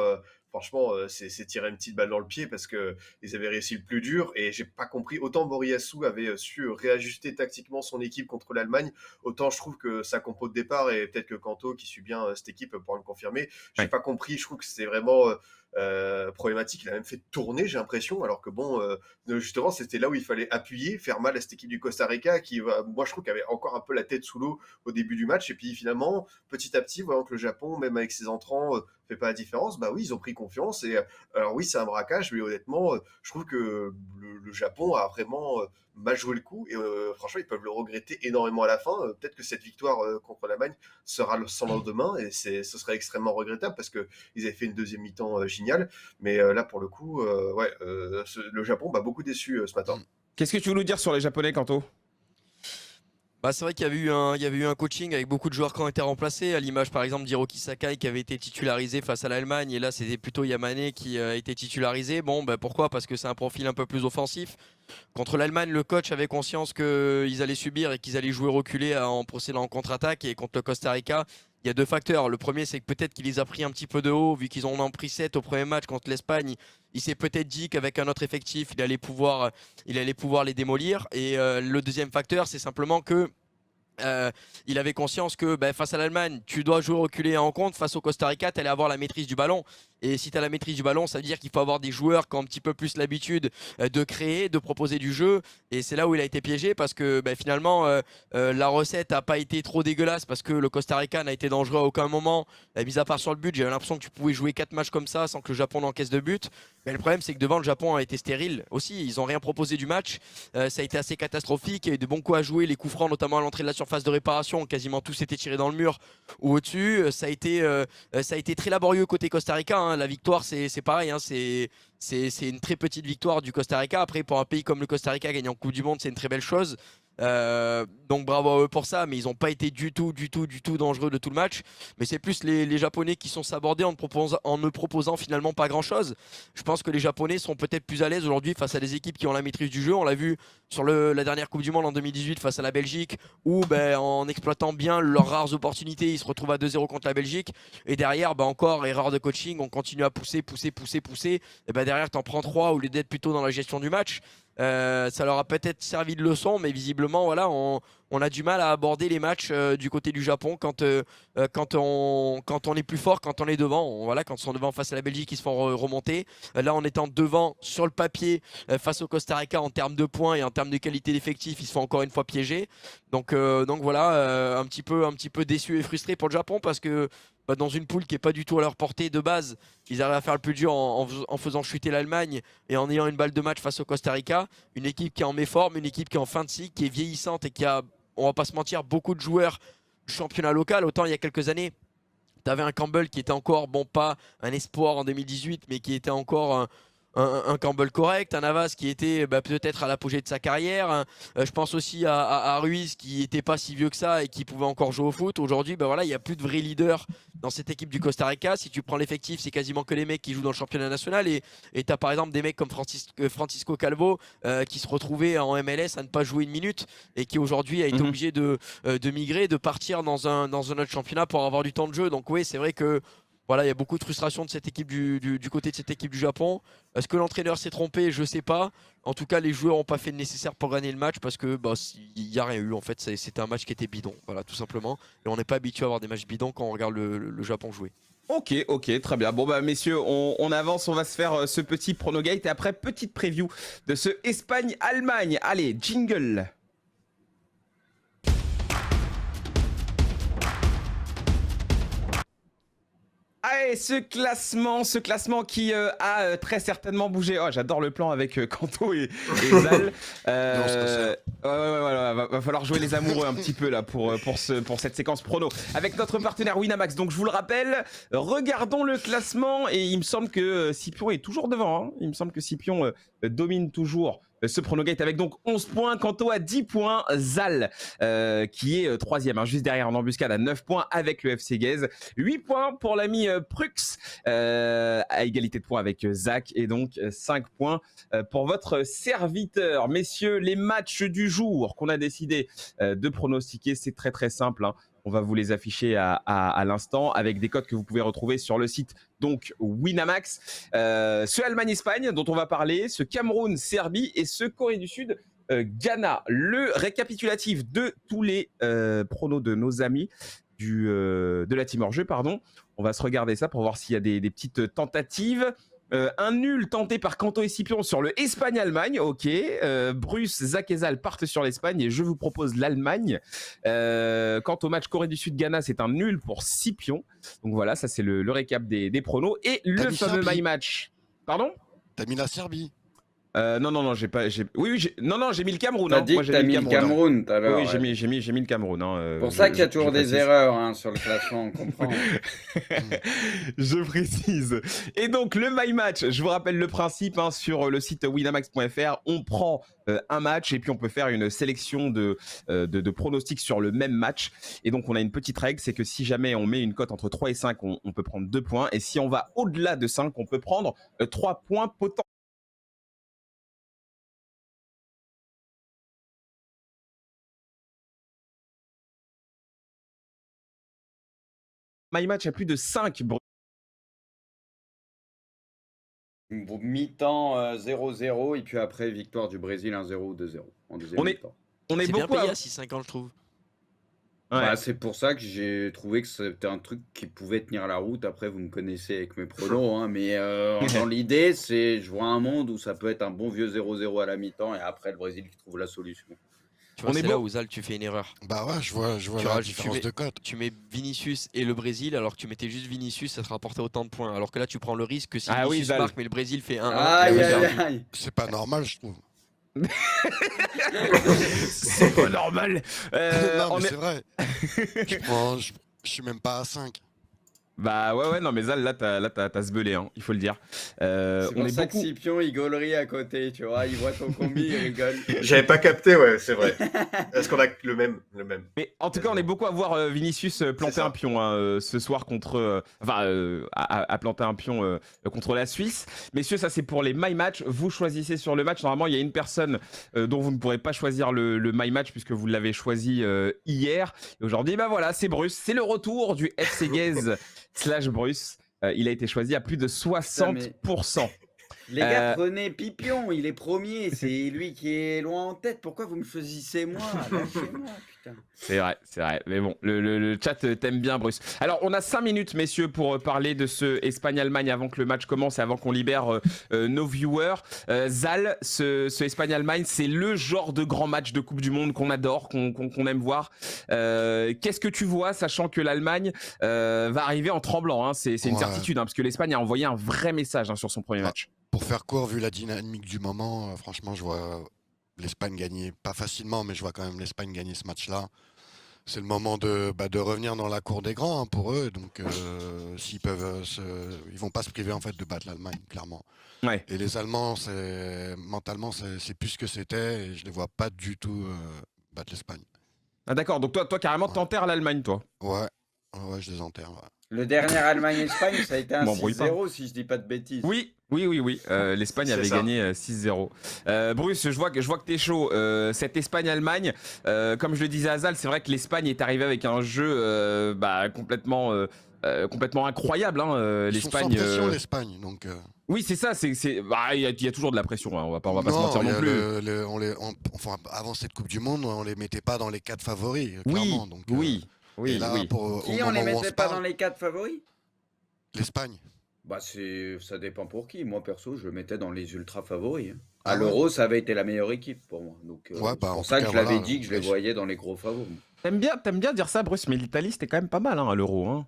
franchement, c'est tirer une petite balle dans le pied parce que ils avaient réussi le plus dur et j'ai pas compris. Autant Moriyasu avait su réajuster tactiquement son équipe contre l'Allemagne, autant je trouve que sa compo de départ, et peut-être que Kanto, qui suit bien cette équipe, pourra le confirmer, j'ai Ouais. pas compris. Je trouve que c'était vraiment problématique. Il a même fait tourner, j'ai l'impression, alors que bon, justement, c'était là où il fallait appuyer, faire mal à cette équipe du Costa Rica qui, moi, je trouve qu'avait encore un peu la tête sous l'eau au début du match. Et puis finalement, petit à petit, voyant que le Japon, même avec ses entrants, fait pas la différence, bah oui, ils ont pris confiance. Et alors oui, c'est un braquage, mais honnêtement, je trouve que le Japon a vraiment mal joué le coup. Et franchement, ils peuvent le regretter énormément à la fin. Peut-être que cette victoire contre l'Allemagne sera sans lendemain, et ce serait extrêmement regrettable parce que ils avaient fait une deuxième mi-temps géniale. Mais là, pour le coup, ouais, le Japon m'a beaucoup déçu ce matin. Qu'est-ce que tu veux nous dire sur les Japonais, Kanto ? Bah, c'est vrai qu'il y avait eu un coaching avec beaucoup de joueurs qui ont été remplacés, à l'image par exemple d'Hiroki Sakai qui avait été titularisé face à l'Allemagne, et là c'était plutôt Yamane qui a été titularisé. Bon, bah, pourquoi ? Parce que c'est un profil un peu plus offensif. Contre l'Allemagne, le coach avait conscience qu'ils allaient subir et qu'ils allaient jouer reculé en procédant en contre-attaque, et contre le Costa Rica, il y a deux facteurs. Le premier, c'est que peut-être qu'il les a pris un petit peu de haut, vu qu'ils en ont pris 7 au premier match contre l'Espagne. Il s'est peut-être dit qu'avec un autre effectif, il allait pouvoir les démolir. Et le deuxième facteur, c'est simplement que il avait conscience que face à l'Allemagne, tu dois jouer reculé en compte. Face au Costa Rica, tu allais avoir la maîtrise du ballon. Et si tu as la maîtrise du ballon, ça veut dire qu'il faut avoir des joueurs qui ont un petit peu plus l'habitude de créer, de proposer du jeu. Et c'est là où il a été piégé, parce que finalement, la recette n'a pas été trop dégueulasse, parce que le Costa Rica n'a été dangereux à aucun moment. Mis à part sur le but, j'avais l'impression que tu pouvais jouer 4 matchs comme ça sans que le Japon n'encaisse de but. Mais le problème, c'est que devant, le Japon a été stérile aussi. Ils n'ont rien proposé du match. Ça a été assez catastrophique. Il y a eu de bons coups à jouer. Les coups francs, notamment à l'entrée de la surface de réparation, quasiment tous étaient tirés dans le mur ou au-dessus. Ça a été très laborieux côté Costa Rica, hein. La victoire, c'est pareil, hein. C'est une très petite victoire du Costa Rica. Après, pour un pays comme le Costa Rica, gagner en Coupe du Monde, c'est une très belle chose. Donc bravo à eux pour ça, mais ils n'ont pas été du tout dangereux de tout le match. Mais c'est plus les Japonais qui sont sabordés en ne proposant finalement pas grand chose. Je pense que les Japonais sont peut-être plus à l'aise aujourd'hui face à des équipes qui ont la maîtrise du jeu. On l'a vu sur la dernière Coupe du Monde en 2018 face à la Belgique, où en exploitant bien leurs rares opportunités, ils se retrouvent à 2-0 contre la Belgique. Et derrière, encore erreur de coaching, on continue à pousser. Et derrière, t'en prends 3 au lieu d'être plutôt dans la gestion du match. Ça leur a peut-être servi de leçon, mais visiblement, voilà, on a du mal à aborder les matchs du côté du Japon quand on est plus fort, quand on est devant. Voilà, quand ils sont devant face à la Belgique, ils se font remonter. Là, en étant devant sur le papier face au Costa Rica, en termes de points et en termes de qualité d'effectif, ils se font encore une fois piéger. Donc voilà, un petit peu déçu et frustré pour le Japon, parce que dans une poule qui est pas du tout à leur portée de base, ils arrivent à faire le plus dur en faisant chuter l'Allemagne et en ayant une balle de match face au Costa Rica. Une équipe qui est en méforme, une équipe qui est en fin de cycle, qui est vieillissante et qui a, on va pas se mentir, beaucoup de joueurs du championnat local. Autant il y a quelques années, tu avais un Campbell qui était encore, pas un espoir en 2018, mais qui était encore un Campbell correct, un Navas qui était peut-être à l'apogée de sa carrière. Je pense aussi à Ruiz, qui n'était pas si vieux que ça et qui pouvait encore jouer au foot. Aujourd'hui, il n'y a plus de vrais leaders dans cette équipe du Costa Rica. Si tu prends l'effectif, c'est quasiment que les mecs qui jouent dans le championnat national. Et tu as par exemple des mecs comme Francisco Calvo qui se retrouvaient en MLS à ne pas jouer une minute et qui aujourd'hui a été obligé de migrer, de partir dans un autre championnat pour avoir du temps de jeu. Donc oui, c'est vrai que voilà, il y a beaucoup de frustration de cette équipe du côté de cette équipe du Japon. Est-ce que l'entraîneur s'est trompé ? Je sais pas. En tout cas, les joueurs n'ont pas fait le nécessaire pour gagner le match, parce que il n'y a rien eu. En fait, c'était un match qui était bidon, voilà, tout simplement. Et on n'est pas habitué à avoir des matchs bidons quand on regarde le Japon jouer. Ok, très bien. Bon messieurs, on avance, on va se faire ce petit pronogate et après petite preview de ce Espagne-Allemagne. Allez, jingle. Allez, ce classement qui a très certainement bougé. Oh, j'adore le plan avec Kanto et Zal. Voilà, va falloir jouer les amoureux un petit peu là pour cette séquence prono. Avec notre partenaire Winamax. Donc je vous le rappelle, regardons le classement et il me semble que Scipion est toujours devant. Hein. Il me semble que Scipion domine toujours ce pronogate avec donc 11 points. Kanto à 10 points. Zal qui est troisième, hein, juste derrière en embuscade à 9 points avec le FC Guez. 8 points pour l'ami Prux à égalité de points avec Zach et donc 5 points pour votre serviteur. Messieurs, les matchs du jour qu'on a décidé de pronostiquer, c'est très très simple. Hein. On va vous les afficher à l'instant avec des codes que vous pouvez retrouver sur le site donc Winamax. Ce Allemagne-Espagne dont on va parler, ce Cameroun-Serbie et ce Corée du Sud Ghana. Le récapitulatif de tous les pronos de nos amis de la team hors-jeu, pardon. On va se regarder ça pour voir s'il y a des petites tentatives. Un nul tenté par Kanto et Scipion sur le Espagne-Allemagne, ok. Bruce, Zach et Zal partent sur l'Espagne et je vous propose l'Allemagne. Quant au match Corée du Sud-Ghana, c'est un nul pour Scipion. Donc voilà, ça c'est le récap des pronos. Et le fameux My Match. Pardon ? T'as mis la Serbie. Non, j'ai pas. J'ai mis le Cameroun. T'as Hein. dit que t'as mis le Cameroun tout à l'heure. Oui, j'ai mis le Cameroun. Hein. Pour ça qu'il y a toujours des erreurs hein, sur le classement, on comprend. Je précise. Et donc, le My Match, je vous rappelle le principe hein, sur le site winamax.fr. On prend un match et puis on peut faire une sélection de pronostics sur le même match. Et donc, on a une petite règle, c'est que si jamais on met une cote entre 3 et 5, on peut prendre 2 points. Et si on va au-delà de 5, on peut prendre 3 points potentiels. My Match a plus de 5 mi-temps 0-0 et puis après victoire du Brésil 1-0 ou 2-0 en deuxième mi-temps. C'est bien beaucoup payé à 6,50 je trouve. Ouais. Bah, c'est pour ça que j'ai trouvé que c'était un truc qui pouvait tenir la route. Après, vous me connaissez avec mes pronos, hein, mais dans l'idée, je vois un monde où ça peut être un bon vieux 0-0 à la mi-temps et après le Brésil qui trouve la solution. Tu vois, c'est là où Zal, tu fais une erreur. Bah ouais, je vois la différence de cote. Tu mets Vinicius et le Brésil, alors que tu mettais juste Vinicius, ça te rapportait autant de points. Alors que là, tu prends le risque que si Vinicius marque, mais le Brésil fait 1-1. Aïe. C'est pas normal, je trouve. C'est pas normal. Non, mais c'est vrai. Je suis même pas à 5. Bah ouais, non, mais Zal, là, t'as sbelé, hein, il faut le dire. C'est on pour est ça beaucoup... que Scipion, il gaulerie à côté, tu vois, il voit ton combi, il rigole. J'avais pas capté, ouais, c'est vrai. Est-ce qu'on a le même? Mais en tout cas, on est beaucoup à voir Vinicius planter un pion hein, ce soir contre... à planter un pion contre la Suisse. Messieurs, ça c'est pour les My Match. Vous choisissez sur le match. Normalement, il y a une personne dont vous ne pourrez pas choisir le My Match puisque vous l'avez choisi hier. Et aujourd'hui, bah voilà, c'est Bruce. C'est le retour du FC Guez / Bruce. Il a été choisi à plus de 60%. Les gars, prenez Pipion, il est premier, c'est lui qui est loin en tête. Pourquoi vous me choisissez moi? Lâchez-moi, putain. C'est vrai. Mais bon, le chat t'aime bien, Bruce. Alors, on a 5 minutes, messieurs, pour parler de ce Espagne-Allemagne avant que le match commence et avant qu'on libère nos viewers. Zal, ce Espagne-Allemagne, c'est le genre de grand match de Coupe du Monde qu'on adore, qu'on aime voir. Qu'est-ce que tu vois, sachant que l'Allemagne va arriver en tremblant hein, c'est une certitude, hein, parce que l'Espagne a envoyé un vrai message hein, sur son premier match. Pour faire court, vu la dynamique du moment, franchement, je vois l'Espagne gagner, pas facilement, mais je vois quand même l'Espagne gagner ce match-là. C'est le moment de revenir dans la cour des grands hein, pour eux. Donc, s'ils peuvent, ils vont pas se priver en fait de battre l'Allemagne, clairement. Ouais. Et les Allemands, mentalement, c'est plus ce que c'était. Et je les vois pas du tout battre l'Espagne. Ah d'accord. Donc toi carrément, t'enterres l'Allemagne, toi. Ouais, je les enterre. Ouais. Le dernier Allemagne-Espagne, ça a été un 6-0 si je dis pas de bêtises. Oui. L'Espagne avait gagné 6-0. Bruce, je vois que t'es chaud. Cette Espagne-Allemagne, comme je le disais à Zal, c'est vrai que l'Espagne est arrivée avec un jeu complètement incroyable. Hein, l'Espagne. Ils sont sans pression, l'Espagne, donc. Oui, c'est ça. Il y a toujours de la pression. Hein, on va pas se mentir non plus. Enfin, avant cette Coupe du Monde, on les mettait pas dans les 4 favoris. Clairement, donc, oui. Là, Qui on les mettait pas dans les 4 favoris? L'Espagne. Bah ça dépend pour qui. Moi perso, je le mettais dans les ultra favoris. Hein. À l'Euro, ça avait été la meilleure équipe pour moi. Donc c'est pour ça que je l'avais dit que je les voyais dans les gros favoris. T'aimes bien dire ça, Bruce, mais l'Italie c'était quand même pas mal hein, à l'Euro. Hein.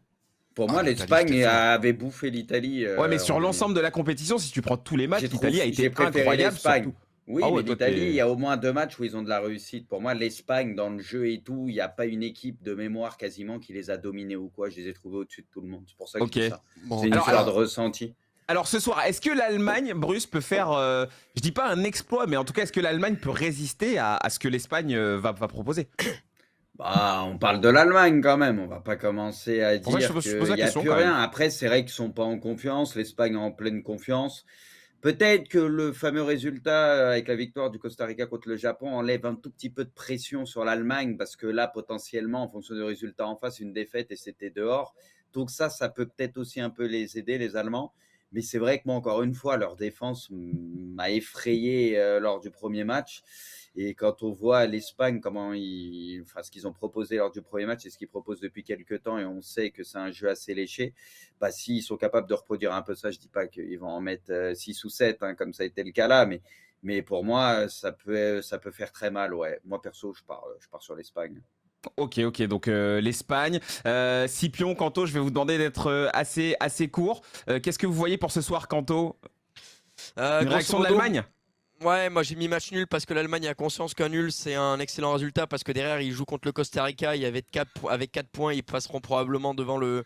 Pour Ah, moi, l'Italie, l'Espagne c'était fort. avait bouffé l'Italie. Ouais, mais sur en l'ensemble de la compétition, si tu prends tous les matchs, J'ai l'Italie a j'ai été préféré incroyable l'Espagne. surtout. Oui, Ah ouais, mais toi, l'Italie, il y t'es. a au moins 2 matchs où ils ont de la réussite. Pour moi, l'Espagne, dans le jeu et tout, il n'y a pas une équipe de mémoire quasiment qui les a dominés ou quoi. Je les ai trouvés au-dessus de tout le monde. C'est pour ça que je Ok. dis ça. Bon, C'est une Alors, histoire de déjà, ressenti. Alors ce soir, est-ce que l'Allemagne, Bruce, peut faire, je dis pas un exploit, mais en tout cas, est-ce que l'Allemagne peut résister à ce que l'Espagne va proposer? Bah, on parle de l'Allemagne quand même. On va pas commencer à Pour ça, dire je pose qu'il la n'y a question plus quand même. rien. Après, c'est vrai qu'ils sont pas en confiance. L'Espagne est en pleine confiance. Peut-être que le fameux résultat avec la victoire du Costa Rica contre le Japon enlève un tout petit peu de pression sur l'Allemagne parce que là, potentiellement, en fonction du résultat en face, une défaite et c'était dehors. Donc ça peut peut-être aussi un peu les aider, les Allemands. Mais c'est vrai que moi, encore une fois, leur défense m'a effrayé lors du premier match. Et quand on voit l'Espagne, ce qu'ils ont proposé lors du premier match et ce qu'ils proposent depuis quelques temps, et on sait que c'est un jeu assez léché, bah, s'ils sont capables de reproduire un peu ça, je ne dis pas qu'ils vont en mettre 6 ou 7, hein, comme ça a été le cas là, mais pour moi, ça peut faire très mal. Ouais. Moi, perso, je pars sur l'Espagne. Ok, donc l'Espagne. Scipion, Kanto, je vais vous demander d'être assez court. Qu'est-ce que vous voyez pour ce soir, Kanto? Une Grosso réaction de modo, l'Allemagne? Ouais, moi j'ai mis match nul parce que l'Allemagne a conscience qu'un nul c'est un excellent résultat parce que derrière ils jouent contre le Costa Rica, il y avait avec 4 points, ils passeront probablement devant le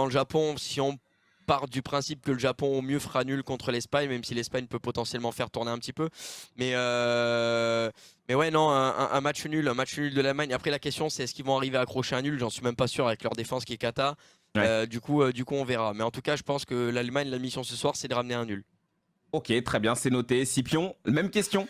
Japon. Si on part du principe que le Japon au mieux fera nul contre l'Espagne, même si l'Espagne peut potentiellement faire tourner un petit peu. Mais ouais, non, un match nul de l'Allemagne. Après la question c'est est-ce qu'ils vont arriver à accrocher un nul? J'en suis même pas sûr avec leur défense qui est cata. Ouais. Du coup on verra. Mais en tout cas je pense que l'Allemagne, la mission ce soir c'est de ramener un nul. Ok, très bien, c'est noté. Scipion, même question.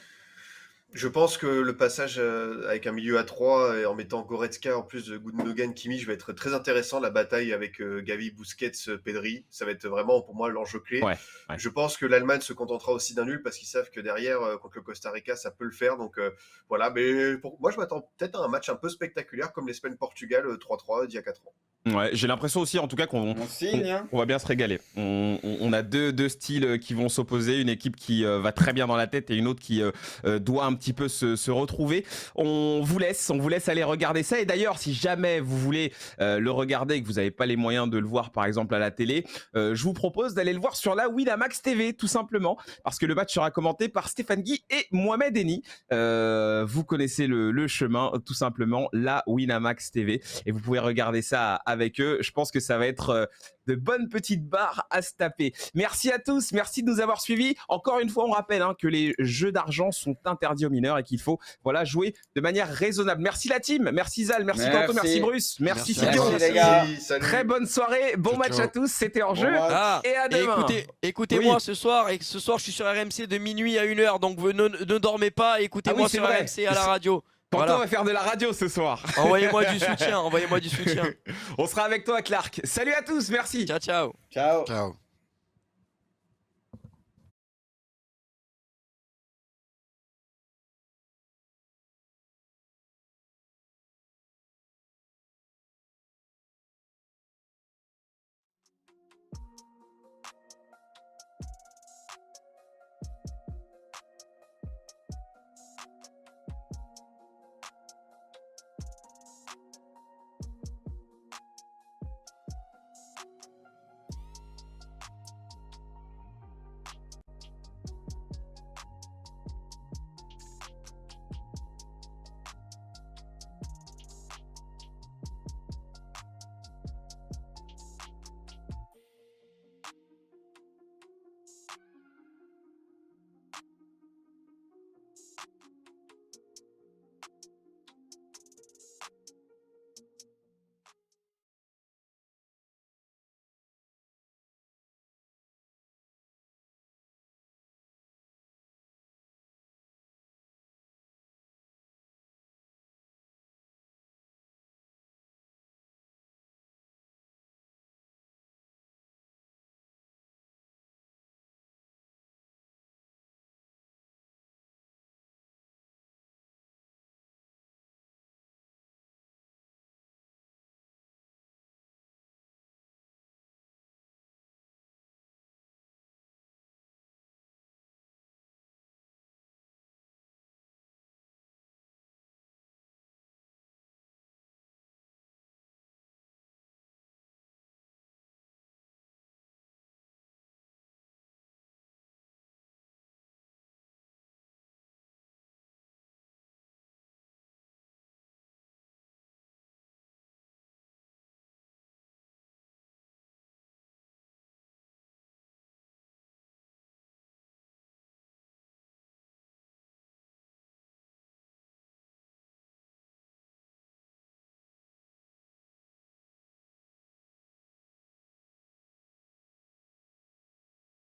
Je pense que le passage avec un milieu à 3 et en mettant Goretzka en plus de Gundogan, Kimmich va être très intéressant. La bataille avec Gavi, Busquets, Pedri, ça va être vraiment pour moi l'enjeu clé. Ouais. Je pense que l'Allemagne se contentera aussi d'un nul parce qu'ils savent que derrière, contre le Costa Rica, ça peut le faire. Donc voilà, mais pour moi, je m'attends peut-être à un match un peu spectaculaire comme l'Espagne-Portugal 3-3 d'il y a 4 ans. Ouais, j'ai l'impression aussi, en tout cas, qu'on On signe, hein. va bien se régaler. On a deux styles qui vont s'opposer, une équipe qui va très bien dans la tête et une autre qui doit un petit peu se retrouver. On vous laisse aller regarder ça. Et d'ailleurs, si jamais vous voulez le regarder et que vous n'avez pas les moyens de le voir, par exemple, à la télé, je vous propose d'aller le voir sur la Winamax TV, tout simplement, parce que le match sera commenté par Stéphane Guy et Mohamed Eni. Vous connaissez le chemin, tout simplement, la Winamax TV. Et vous pouvez regarder ça avec eux. Je pense que ça va être de bonnes petites barres à se taper. Merci à tous, merci de nous avoir suivis. Encore une fois, on rappelle que les jeux d'argent sont interdits aux mineurs et qu'il faut jouer de manière raisonnable. Merci la team, merci Zal, merci Kanto, merci Bruce, merci Scipion. Merci les gars. Salut. Très bonne soirée, bon Ciao, match ciao. à tous, c'était en jeu. Bon match. Ah, Et à et demain. écoutez-moi Oui. ce soir, et ce soir je suis sur RMC de minuit à 1h, donc ne dormez pas, écoutez-moi Ah oui, c'est sur vrai. RMC à la radio. Kanto Voilà. va faire de la radio ce soir. Envoyez-moi du soutien, envoyez-moi du soutien. On sera avec toi Clark. Salut à tous, merci. Ciao, ciao. Ciao. ciao.